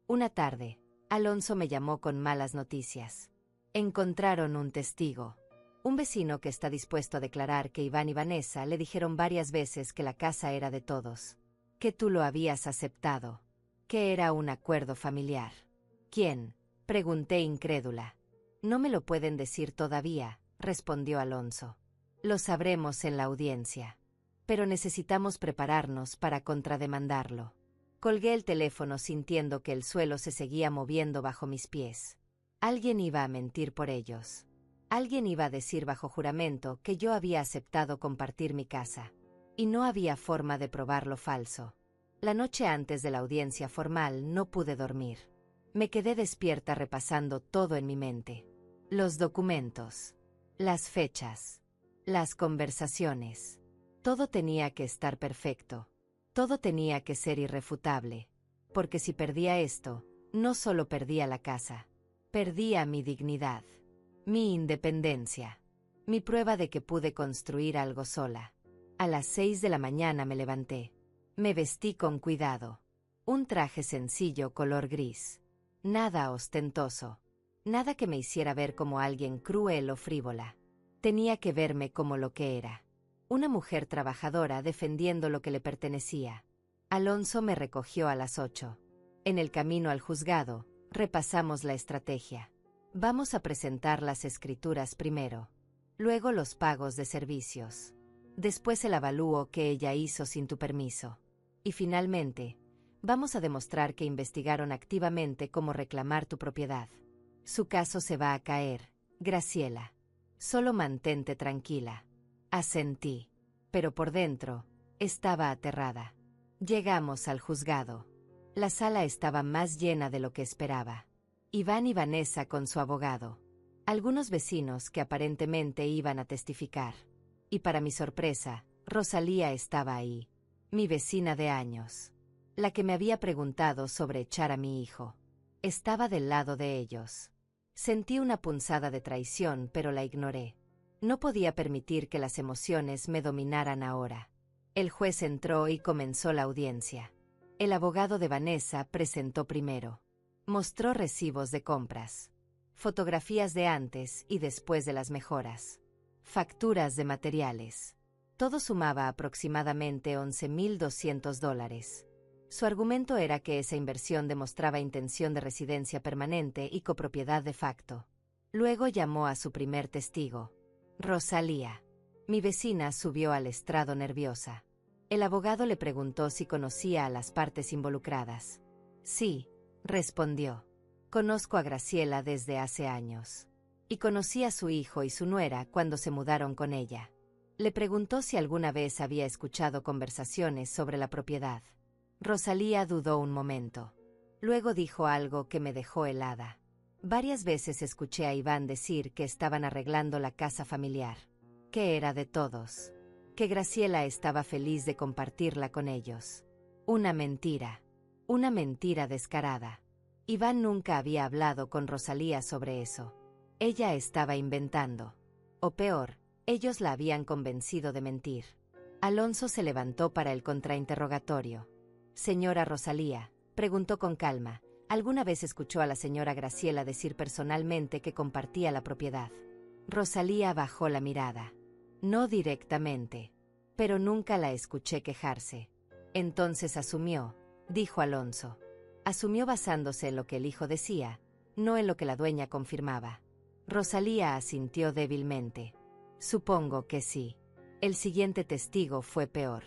Una tarde, Alonso me llamó con malas noticias. Encontraron un testigo. Un vecino que está dispuesto a declarar que Iván y Vanessa le dijeron varias veces que la casa era de todos, que tú lo habías aceptado, que era un acuerdo familiar. ¿Quién?, pregunté incrédula. No me lo pueden decir todavía, respondió Alonso. Lo sabremos en la audiencia. Pero necesitamos prepararnos para contrademandarlo. Colgué el teléfono sintiendo que el suelo se seguía moviendo bajo mis pies. Alguien iba a mentir por ellos. Alguien iba a decir bajo juramento que yo había aceptado compartir mi casa. Y no había forma de probar lo falso. La noche antes de la audiencia formal no pude dormir. Me quedé despierta repasando todo en mi mente. Los documentos, las fechas, las conversaciones. Todo tenía que estar perfecto. Todo tenía que ser irrefutable. Porque si perdía esto, no solo perdía la casa. Perdía mi dignidad, mi independencia, mi prueba de que pude construir algo sola. A las 6 de la mañana me levanté. Me vestí con cuidado. Un traje sencillo color gris. Nada ostentoso. Nada que me hiciera ver como alguien cruel o frívola. Tenía que verme como lo que era. Una mujer trabajadora defendiendo lo que le pertenecía. Alonso me recogió a las 8. En el camino al juzgado, repasamos la estrategia. Vamos a presentar las escrituras primero. Luego los pagos de servicios. Después el avalúo que ella hizo sin tu permiso. Y finalmente, vamos a demostrar que investigaron activamente cómo reclamar tu propiedad. Su caso se va a caer, Graciela. Solo mantente tranquila. Asentí. Pero por dentro, estaba aterrada. Llegamos al juzgado. La sala estaba más llena de lo que esperaba. Iván y Vanessa con su abogado. Algunos vecinos que aparentemente iban a testificar. Y para mi sorpresa, Rosalía estaba ahí. Mi vecina de años. La que me había preguntado sobre echar a mi hijo. Estaba del lado de ellos. Sentí una punzada de traición, pero la ignoré. No podía permitir que las emociones me dominaran ahora. El juez entró y comenzó la audiencia. El abogado de Vanessa presentó primero. Mostró recibos de compras. Fotografías de antes y después de las mejoras. Facturas de materiales. Todo sumaba aproximadamente $11,200. Su argumento era que esa inversión demostraba intención de residencia permanente y copropiedad de facto. Luego llamó a su primer testigo. Rosalía. Mi vecina subió al estrado nerviosa. El abogado le preguntó si conocía a las partes involucradas. Sí, respondió. Conozco a Graciela desde hace años. Y conocí a su hijo y su nuera cuando se mudaron con ella. Le preguntó si alguna vez había escuchado conversaciones sobre la propiedad. Rosalía dudó un momento. Luego dijo algo que me dejó helada. Varias veces escuché a Iván decir que estaban arreglando la casa familiar. Que era de todos. Que Graciela estaba feliz de compartirla con ellos. Una mentira. Una mentira descarada. Iván nunca había hablado con Rosalía sobre eso. Ella estaba inventando. O peor, ellos la habían convencido de mentir. Alonso se levantó para el contrainterrogatorio. Señora Rosalía, preguntó con calma, ¿alguna vez escuchó a la señora Graciela decir personalmente que compartía la propiedad? Rosalía bajó la mirada. No directamente. Pero nunca la escuché quejarse. Entonces asumió, dijo Alonso. Asumió basándose en lo que el hijo decía, no en lo que la dueña confirmaba. Rosalía asintió débilmente. Supongo que sí. El siguiente testigo fue peor.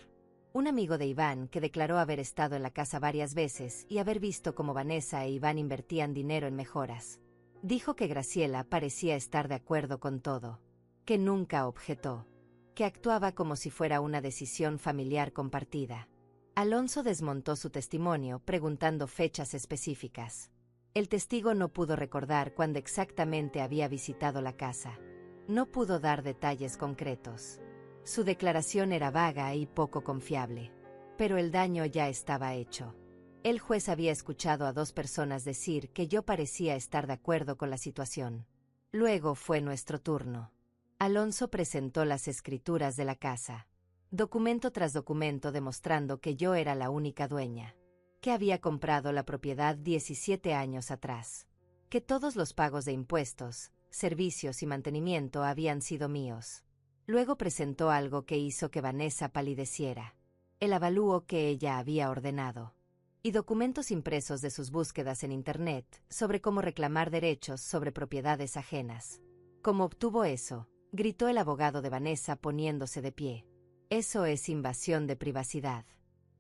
Un amigo de Iván que declaró haber estado en la casa varias veces y haber visto cómo Vanessa e Iván invertían dinero en mejoras. Dijo que Graciela parecía estar de acuerdo con todo. Que nunca objetó. Que actuaba como si fuera una decisión familiar compartida. Alonso desmontó su testimonio preguntando fechas específicas. El testigo no pudo recordar cuándo exactamente había visitado la casa. No pudo dar detalles concretos. Su declaración era vaga y poco confiable. Pero el daño ya estaba hecho. El juez había escuchado a 2 personas decir que yo parecía estar de acuerdo con la situación. Luego fue nuestro turno. Alonso presentó las escrituras de la casa. Documento tras documento demostrando que yo era la única dueña. Que había comprado la propiedad 17 años atrás. Que todos los pagos de impuestos, servicios y mantenimiento habían sido míos. Luego presentó algo que hizo que Vanessa palideciera. El avalúo que ella había ordenado. Y documentos impresos de sus búsquedas en Internet sobre cómo reclamar derechos sobre propiedades ajenas. ¿Cómo obtuvo eso?, gritó el abogado de Vanessa poniéndose de pie. Eso es invasión de privacidad.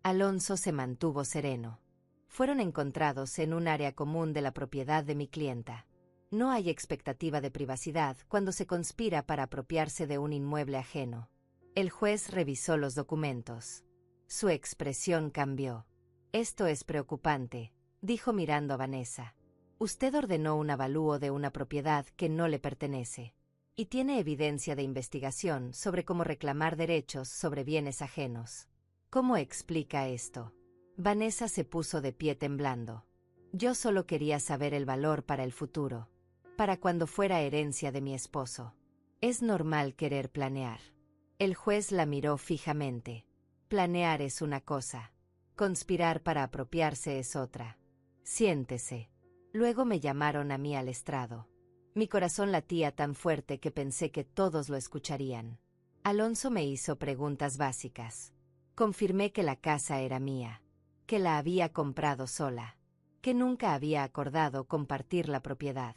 Alonso se mantuvo sereno. Fueron encontrados en un área común de la propiedad de mi clienta. No hay expectativa de privacidad cuando se conspira para apropiarse de un inmueble ajeno. El juez revisó los documentos. Su expresión cambió. Esto es preocupante, dijo mirando a Vanessa. Usted ordenó un avalúo de una propiedad que no le pertenece. Y tiene evidencia de investigación sobre cómo reclamar derechos sobre bienes ajenos. ¿Cómo explica esto? Vanessa se puso de pie temblando. Yo solo quería saber el valor para el futuro. Para cuando fuera herencia de mi esposo. Es normal querer planear. El juez la miró fijamente. Planear es una cosa. Conspirar para apropiarse es otra. Siéntese. Luego me llamaron a mí al estrado. Mi corazón latía tan fuerte que pensé que todos lo escucharían. Alonso me hizo preguntas básicas. Confirmé que la casa era mía, que la había comprado sola, que nunca había acordado compartir la propiedad.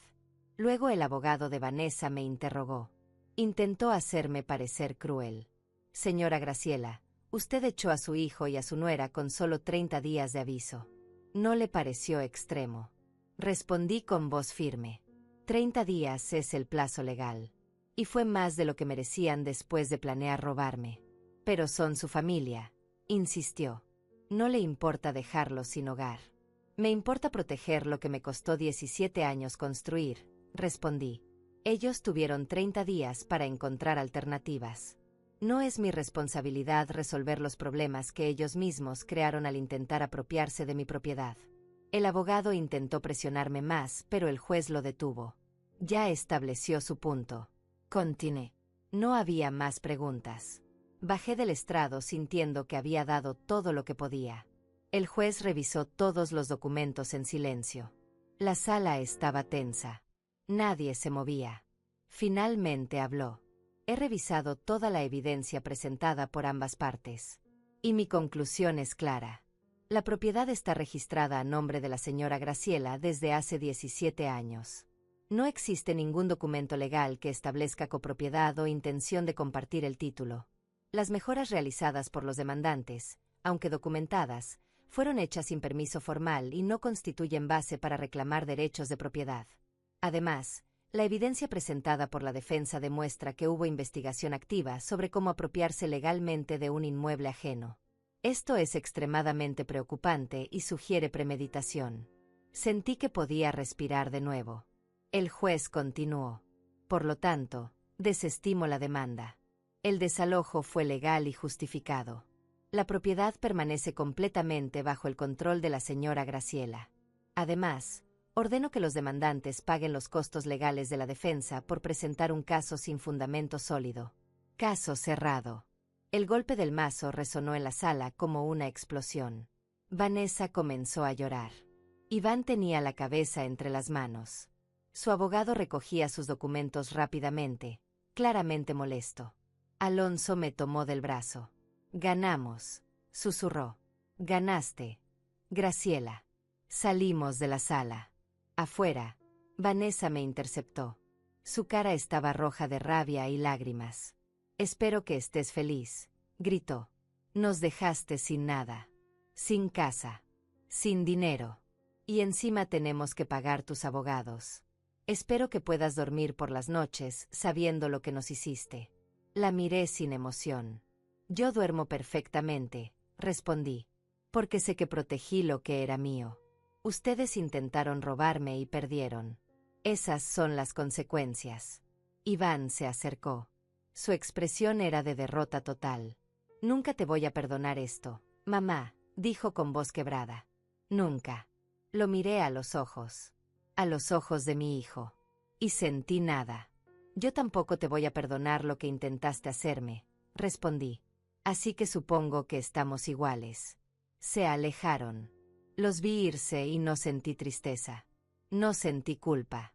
Luego el abogado de Vanessa me interrogó. Intentó hacerme parecer cruel. Señora Graciela, usted echó a su hijo y a su nuera con solo 30 días de aviso. ¿No le pareció extremo? Respondí con voz firme. 30 días es el plazo legal. Y fue más de lo que merecían después de planear robarme. Pero son su familia, insistió. No le importa dejarlos sin hogar. Me importa proteger lo que me costó 17 años construir, respondí. Ellos tuvieron 30 días para encontrar alternativas. No es mi responsabilidad resolver los problemas que ellos mismos crearon al intentar apropiarse de mi propiedad. El abogado intentó presionarme más, pero el juez lo detuvo. Ya estableció su punto. Continué. No había más preguntas. Bajé del estrado sintiendo que había dado todo lo que podía. El juez revisó todos los documentos en silencio. La sala estaba tensa. Nadie se movía. Finalmente habló. He revisado toda la evidencia presentada por ambas partes. Y mi conclusión es clara. La propiedad está registrada a nombre de la señora Graciela desde hace 17 años. No existe ningún documento legal que establezca copropiedad o intención de compartir el título. Las mejoras realizadas por los demandantes, aunque documentadas, fueron hechas sin permiso formal y no constituyen base para reclamar derechos de propiedad. Además, la evidencia presentada por la defensa demuestra que hubo investigación activa sobre cómo apropiarse legalmente de un inmueble ajeno. Esto es extremadamente preocupante y sugiere premeditación. Sentí que podía respirar de nuevo. El juez continuó. Por lo tanto, desestimo la demanda. El desalojo fue legal y justificado. La propiedad permanece completamente bajo el control de la señora Graciela. Además, ordeno que los demandantes paguen los costos legales de la defensa por presentar un caso sin fundamento sólido. Caso cerrado. El golpe del mazo resonó en la sala como una explosión. Vanessa comenzó a llorar. Iván tenía la cabeza entre las manos. Su abogado recogía sus documentos rápidamente, claramente molesto. Alonso me tomó del brazo. Ganamos, susurró. Ganaste, Graciela. Salimos de la sala. Afuera, Vanessa me interceptó. Su cara estaba roja de rabia y lágrimas. Espero que estés feliz, gritó. Nos dejaste sin nada. Sin casa. Sin dinero. Y encima tenemos que pagar tus abogados. Espero que puedas dormir por las noches sabiendo lo que nos hiciste. La miré sin emoción. Yo duermo perfectamente, respondí, porque sé que protegí lo que era mío. Ustedes intentaron robarme y perdieron. Esas son las consecuencias. Iván se acercó. Su expresión era de derrota total. Nunca te voy a perdonar esto, mamá, dijo con voz quebrada. Nunca. Lo miré a los ojos de mi hijo. Y sentí nada. Yo tampoco te voy a perdonar lo que intentaste hacerme, respondí. Así que supongo que estamos iguales. Se alejaron. Los vi irse y no sentí tristeza. No sentí culpa.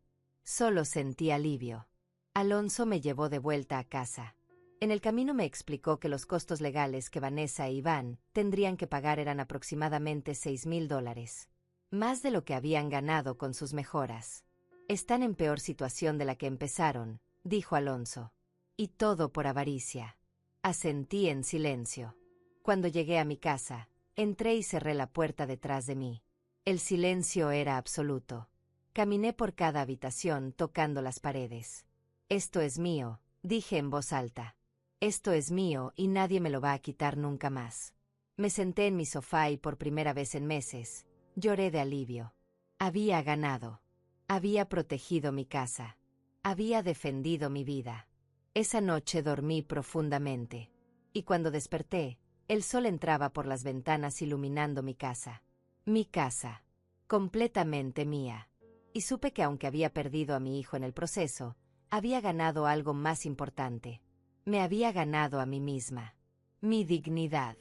Solo sentí alivio. Alonso me llevó de vuelta a casa. En el camino me explicó que los costos legales que Vanessa e Iván tendrían que pagar eran aproximadamente $6,000. Más de lo que habían ganado con sus mejoras. Están en peor situación de la que empezaron, dijo Alonso. Y todo por avaricia. Asentí en silencio. Cuando llegué a mi casa, entré y cerré la puerta detrás de mí. El silencio era absoluto. Caminé por cada habitación tocando las paredes. Esto es mío, dije en voz alta. Esto es mío y nadie me lo va a quitar nunca más. Me senté en mi sofá y por primera vez en meses, lloré de alivio. Había ganado. Había protegido mi casa. Había defendido mi vida. Esa noche dormí profundamente. Y cuando desperté, el sol entraba por las ventanas iluminando mi casa. Mi casa. Completamente mía. Y supe que aunque había perdido a mi hijo en el proceso, había ganado algo más importante. Me había ganado a mí misma. Mi dignidad.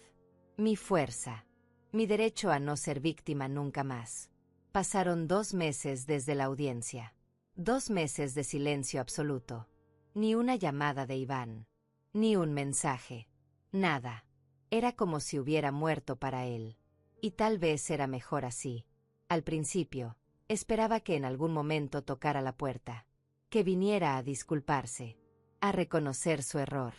Mi fuerza. Mi derecho a no ser víctima nunca más. Pasaron 2 meses desde la audiencia. 2 meses de silencio absoluto. Ni una llamada de Iván. Ni un mensaje. Nada. Era como si hubiera muerto para él. Y tal vez era mejor así. Al principio, esperaba que en algún momento tocara la puerta. Que viniera a disculparse. A reconocer su error.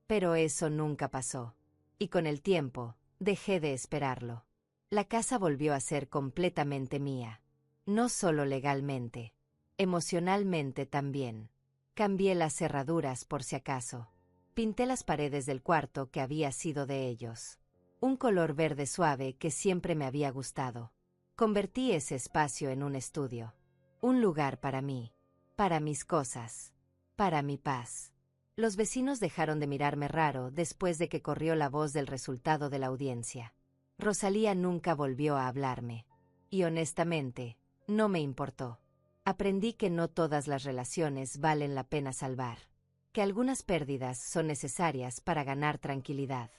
Pero eso nunca pasó. Y con el tiempo, dejé de esperarlo. La casa volvió a ser completamente mía. No solo legalmente. Emocionalmente también. Cambié las cerraduras por si acaso. Pinté las paredes del cuarto que había sido de ellos. Un color verde suave que siempre me había gustado. Convertí ese espacio en un estudio. Un lugar para mí. Para mis cosas. Para mi paz. Los vecinos dejaron de mirarme raro después de que corrió la voz del resultado de la audiencia. Rosalía nunca volvió a hablarme. Y honestamente, no me importó. Aprendí que no todas las relaciones valen la pena salvar. Que algunas pérdidas son necesarias para ganar tranquilidad.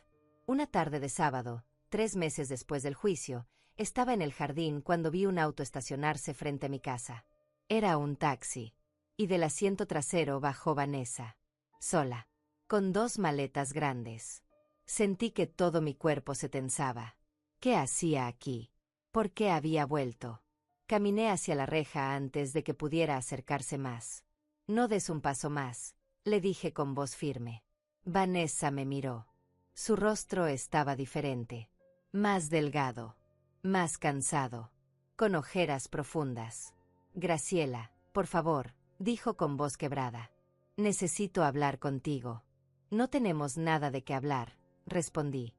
Una tarde de sábado, 3 meses después del juicio, estaba en el jardín cuando vi un auto estacionarse frente a mi casa. Era un taxi. Y del asiento trasero bajó Vanessa. Sola. Con 2 maletas grandes. Sentí que todo mi cuerpo se tensaba. ¿Qué hacía aquí? ¿Por qué había vuelto? Caminé hacia la reja antes de que pudiera acercarse más. No des un paso más, le dije con voz firme. Vanessa me miró. Su rostro estaba diferente. Más delgado. Más cansado. Con ojeras profundas. Graciela, por favor, dijo con voz quebrada. Necesito hablar contigo. No tenemos nada de qué hablar, respondí.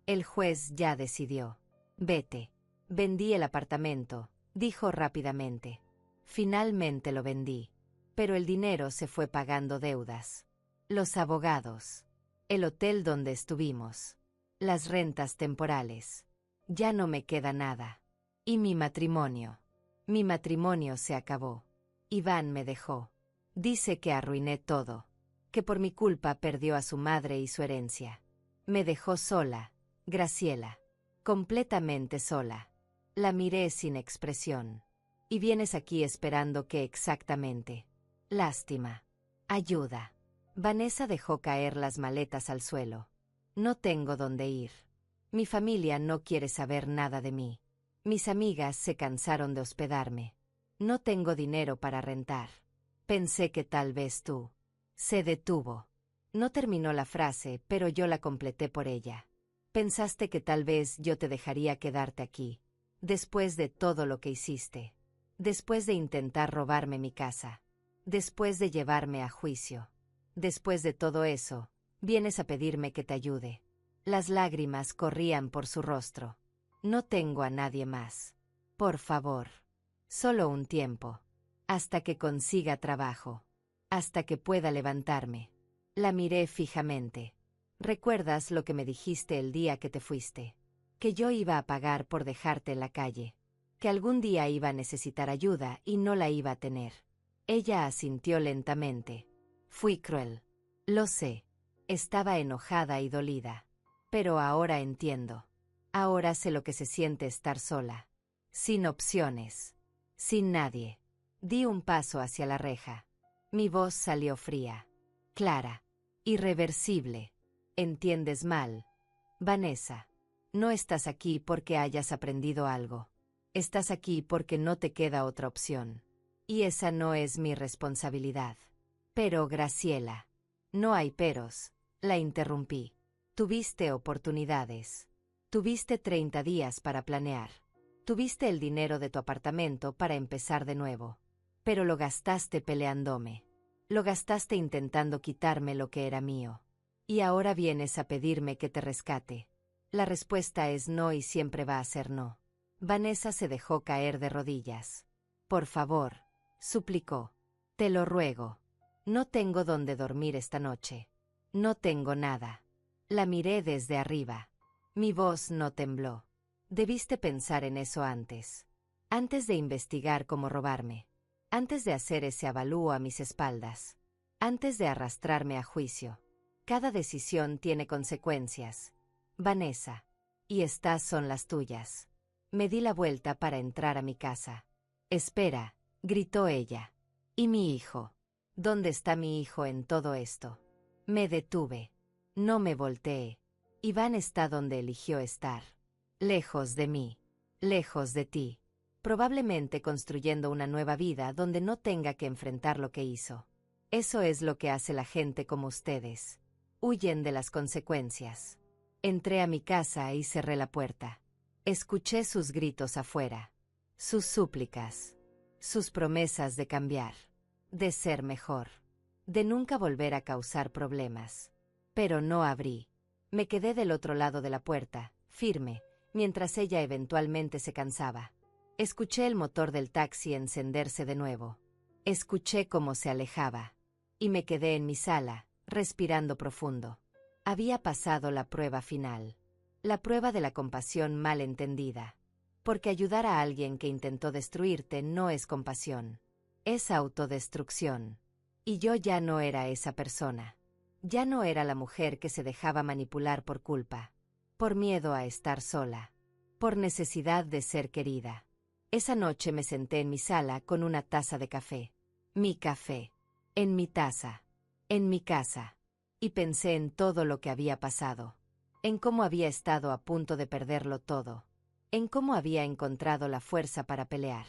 El juez ya decidió. Vete. Vendí el apartamento, dijo rápidamente. Finalmente lo vendí. Pero el dinero se fue pagando deudas. Los abogados. El hotel donde estuvimos. Las rentas temporales. Ya no me queda nada. Y mi matrimonio. Mi matrimonio se acabó. Iván me dejó. Dice que arruiné todo. Que por mi culpa perdió a su madre y su herencia. Me dejó sola, Graciela. Completamente sola. La miré sin expresión. Y vienes aquí esperando que exactamente. Lástima. Ayuda. Vanessa dejó caer las maletas al suelo. No tengo dónde ir. Mi familia no quiere saber nada de mí. Mis amigas se cansaron de hospedarme. No tengo dinero para rentar. Pensé que tal vez tú. Se detuvo. No terminó la frase, pero yo la completé por ella. Pensaste que tal vez yo te dejaría quedarte aquí. Después de todo lo que hiciste. Después de intentar robarme mi casa. Después de llevarme a juicio. Después de todo eso, vienes a pedirme que te ayude. Las lágrimas corrían por su rostro. No tengo a nadie más. Por favor. Solo un tiempo. Hasta que consiga trabajo. Hasta que pueda levantarme. La miré fijamente. ¿Recuerdas lo que me dijiste el día que te fuiste? Que yo iba a pagar por dejarte en la calle. Que algún día iba a necesitar ayuda y no la iba a tener. Ella asintió lentamente. Fui cruel. Lo sé. Estaba enojada y dolida. Pero ahora entiendo. Ahora sé lo que se siente estar sola. Sin opciones. Sin nadie. Di un paso hacia la reja. Mi voz salió fría, clara, irreversible. Entiendes mal, Vanessa. No estás aquí porque hayas aprendido algo. Estás aquí porque no te queda otra opción. Y esa no es mi responsabilidad. Pero, Graciela. No hay peros, la interrumpí. Tuviste oportunidades. Tuviste 30 días para planear. Tuviste el dinero de tu apartamento para empezar de nuevo. Pero lo gastaste peleándome. Lo gastaste intentando quitarme lo que era mío. Y ahora vienes a pedirme que te rescate. La respuesta es no y siempre va a ser no. Vanessa se dejó caer de rodillas. Por favor, suplicó. Te lo ruego. No tengo dónde dormir esta noche. No tengo nada. La miré desde arriba. Mi voz no tembló. Debiste pensar en eso antes. Antes de investigar cómo robarme. Antes de hacer ese avalúo a mis espaldas. Antes de arrastrarme a juicio. Cada decisión tiene consecuencias. Vanessa. Y estas son las tuyas. Me di la vuelta para entrar a mi casa. Espera, gritó ella. ¿Y mi hijo? ¿Dónde está mi hijo en todo esto? Me detuve. No me volteé. Iván está donde eligió estar. Lejos de mí. Lejos de ti. Probablemente construyendo una nueva vida donde no tenga que enfrentar lo que hizo. Eso es lo que hace la gente como ustedes. Huyen de las consecuencias. Entré a mi casa y cerré la puerta. Escuché sus gritos afuera. Sus súplicas. Sus promesas de cambiar. De ser mejor. De nunca volver a causar problemas. Pero no abrí. Me quedé del otro lado de la puerta, firme, mientras ella eventualmente se cansaba. Escuché el motor del taxi encenderse de nuevo. Escuché cómo se alejaba. Y me quedé en mi sala, respirando profundo. Había pasado la prueba final. La prueba de la compasión mal entendida. Porque ayudar a alguien que intentó destruirte no es compasión. Es autodestrucción. Y yo ya no era esa persona. Ya no era la mujer que se dejaba manipular por culpa. Por miedo a estar sola. Por necesidad de ser querida. Esa noche me senté en mi sala con una taza de café. Mi café. En mi taza. En mi casa. Y pensé en todo lo que había pasado. En cómo había estado a punto de perderlo todo. En cómo había encontrado la fuerza para pelear.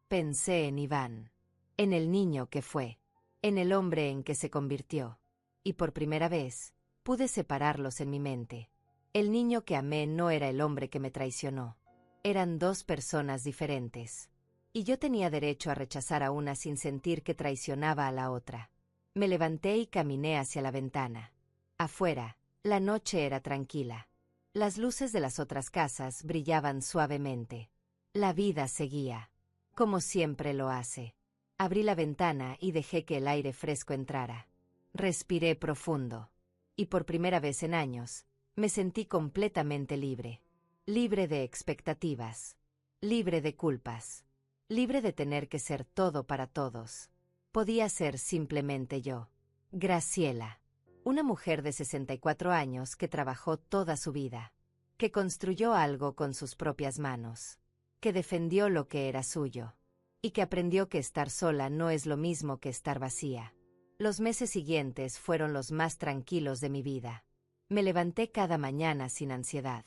Pensé en Iván. En el niño que fue. En el hombre en que se convirtió. Y por primera vez, pude separarlos en mi mente. El niño que amé no era el hombre que me traicionó. Eran dos personas diferentes. Y yo tenía derecho a rechazar a una sin sentir que traicionaba a la otra. Me levanté y caminé hacia la ventana. Afuera, la noche era tranquila. Las luces de las otras casas brillaban suavemente. La vida seguía. Como siempre lo hace. Abrí la ventana y dejé que el aire fresco entrara. Respiré profundo. Y por primera vez en años, me sentí completamente libre. Libre de expectativas. Libre de culpas. Libre de tener que ser todo para todos. Podía ser simplemente yo. Graciela. Una mujer de 64 años que trabajó toda su vida. Que construyó algo con sus propias manos. Que defendió lo que era suyo. Y que aprendió que estar sola no es lo mismo que estar vacía. Los meses siguientes fueron los más tranquilos de mi vida. Me levanté cada mañana sin ansiedad.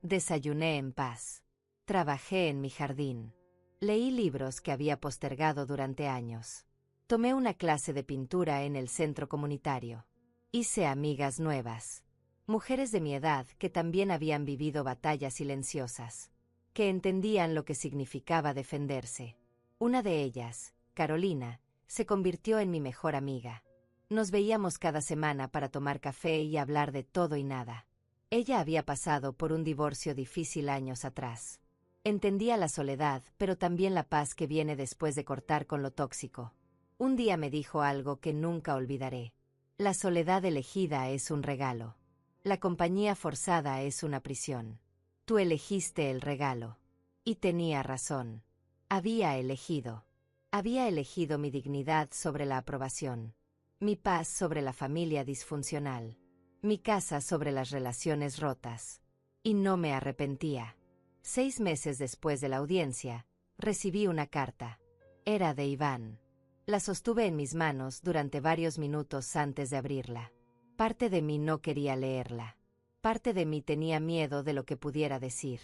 Desayuné en paz. Trabajé en mi jardín. Leí libros que había postergado durante años. Tomé una clase de pintura en el centro comunitario. Hice amigas nuevas. Mujeres de mi edad que también habían vivido batallas silenciosas. Que entendían lo que significaba defenderse. Una de ellas, Carolina, se convirtió en mi mejor amiga. Nos veíamos cada semana para tomar café y hablar de todo y nada. Ella había pasado por un divorcio difícil años atrás. Entendía la soledad, pero también la paz que viene después de cortar con lo tóxico. Un día me dijo algo que nunca olvidaré. La soledad elegida es un regalo. La compañía forzada es una prisión. Tú elegiste el regalo. Y tenía razón. Había elegido. Había elegido mi dignidad sobre la aprobación. Mi paz sobre la familia disfuncional. Mi casa sobre las relaciones rotas. Y no me arrepentía. 6 meses después de la audiencia, recibí una carta. Era de Iván. La sostuve en mis manos durante varios minutos antes de abrirla. Parte de mí no quería leerla. Parte de mí tenía miedo de lo que pudiera decir.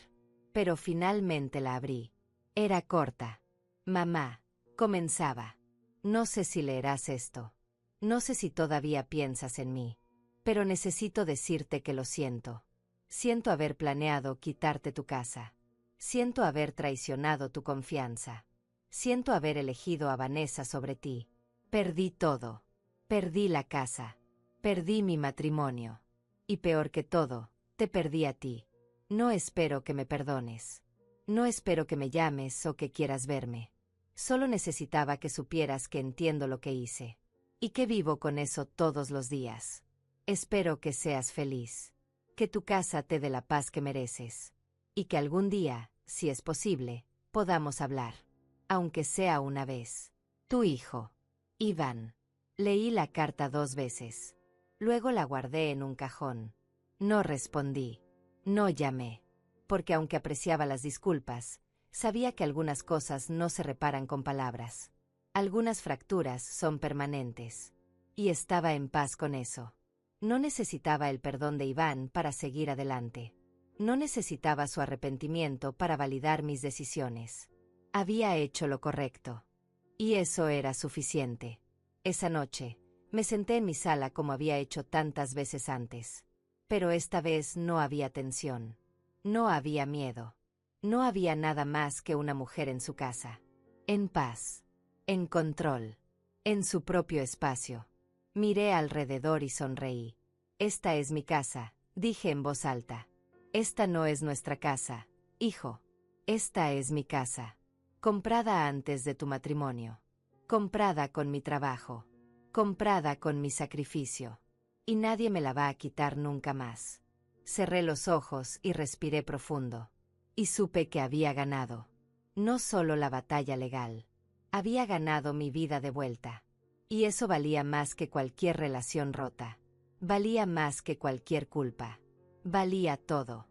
Pero finalmente la abrí. Era corta. Mamá, comenzaba. No sé si leerás esto. No sé si todavía piensas en mí. Pero necesito decirte que lo siento. Siento haber planeado quitarte tu casa. Siento haber traicionado tu confianza. Siento haber elegido a Vanessa sobre ti. Perdí todo. Perdí la casa. Perdí mi matrimonio. Y peor que todo, te perdí a ti. No espero que me perdones. No espero que me llames o que quieras verme. Solo necesitaba que supieras que entiendo lo que hice. Y que vivo con eso todos los días. Espero que seas feliz. Que tu casa te dé la paz que mereces. Y que algún día, si es posible, podamos hablar. Aunque sea una vez. Tu hijo. Iván. Leí la carta 2 veces. Luego la guardé en un cajón. No respondí. No llamé. Porque aunque apreciaba las disculpas, sabía que algunas cosas no se reparan con palabras. Algunas fracturas son permanentes. Y estaba en paz con eso. No necesitaba el perdón de Iván para seguir adelante. No necesitaba su arrepentimiento para validar mis decisiones. Había hecho lo correcto. Y eso era suficiente. Esa noche, me senté en mi sala como había hecho tantas veces antes. Pero esta vez no había tensión. No había miedo. No había nada más que una mujer en su casa. En paz. En control. En su propio espacio. Miré alrededor y sonreí. Esta es mi casa, dije en voz alta. Esta no es nuestra casa, hijo. Esta es mi casa. Comprada antes de tu matrimonio. Comprada con mi trabajo. Comprada con mi sacrificio. Y nadie me la va a quitar nunca más. Cerré los ojos y respiré profundo. Y supe que había ganado. No solo la batalla legal. Había ganado mi vida de vuelta. Y eso valía más que cualquier relación rota. Valía más que cualquier culpa. Valía todo.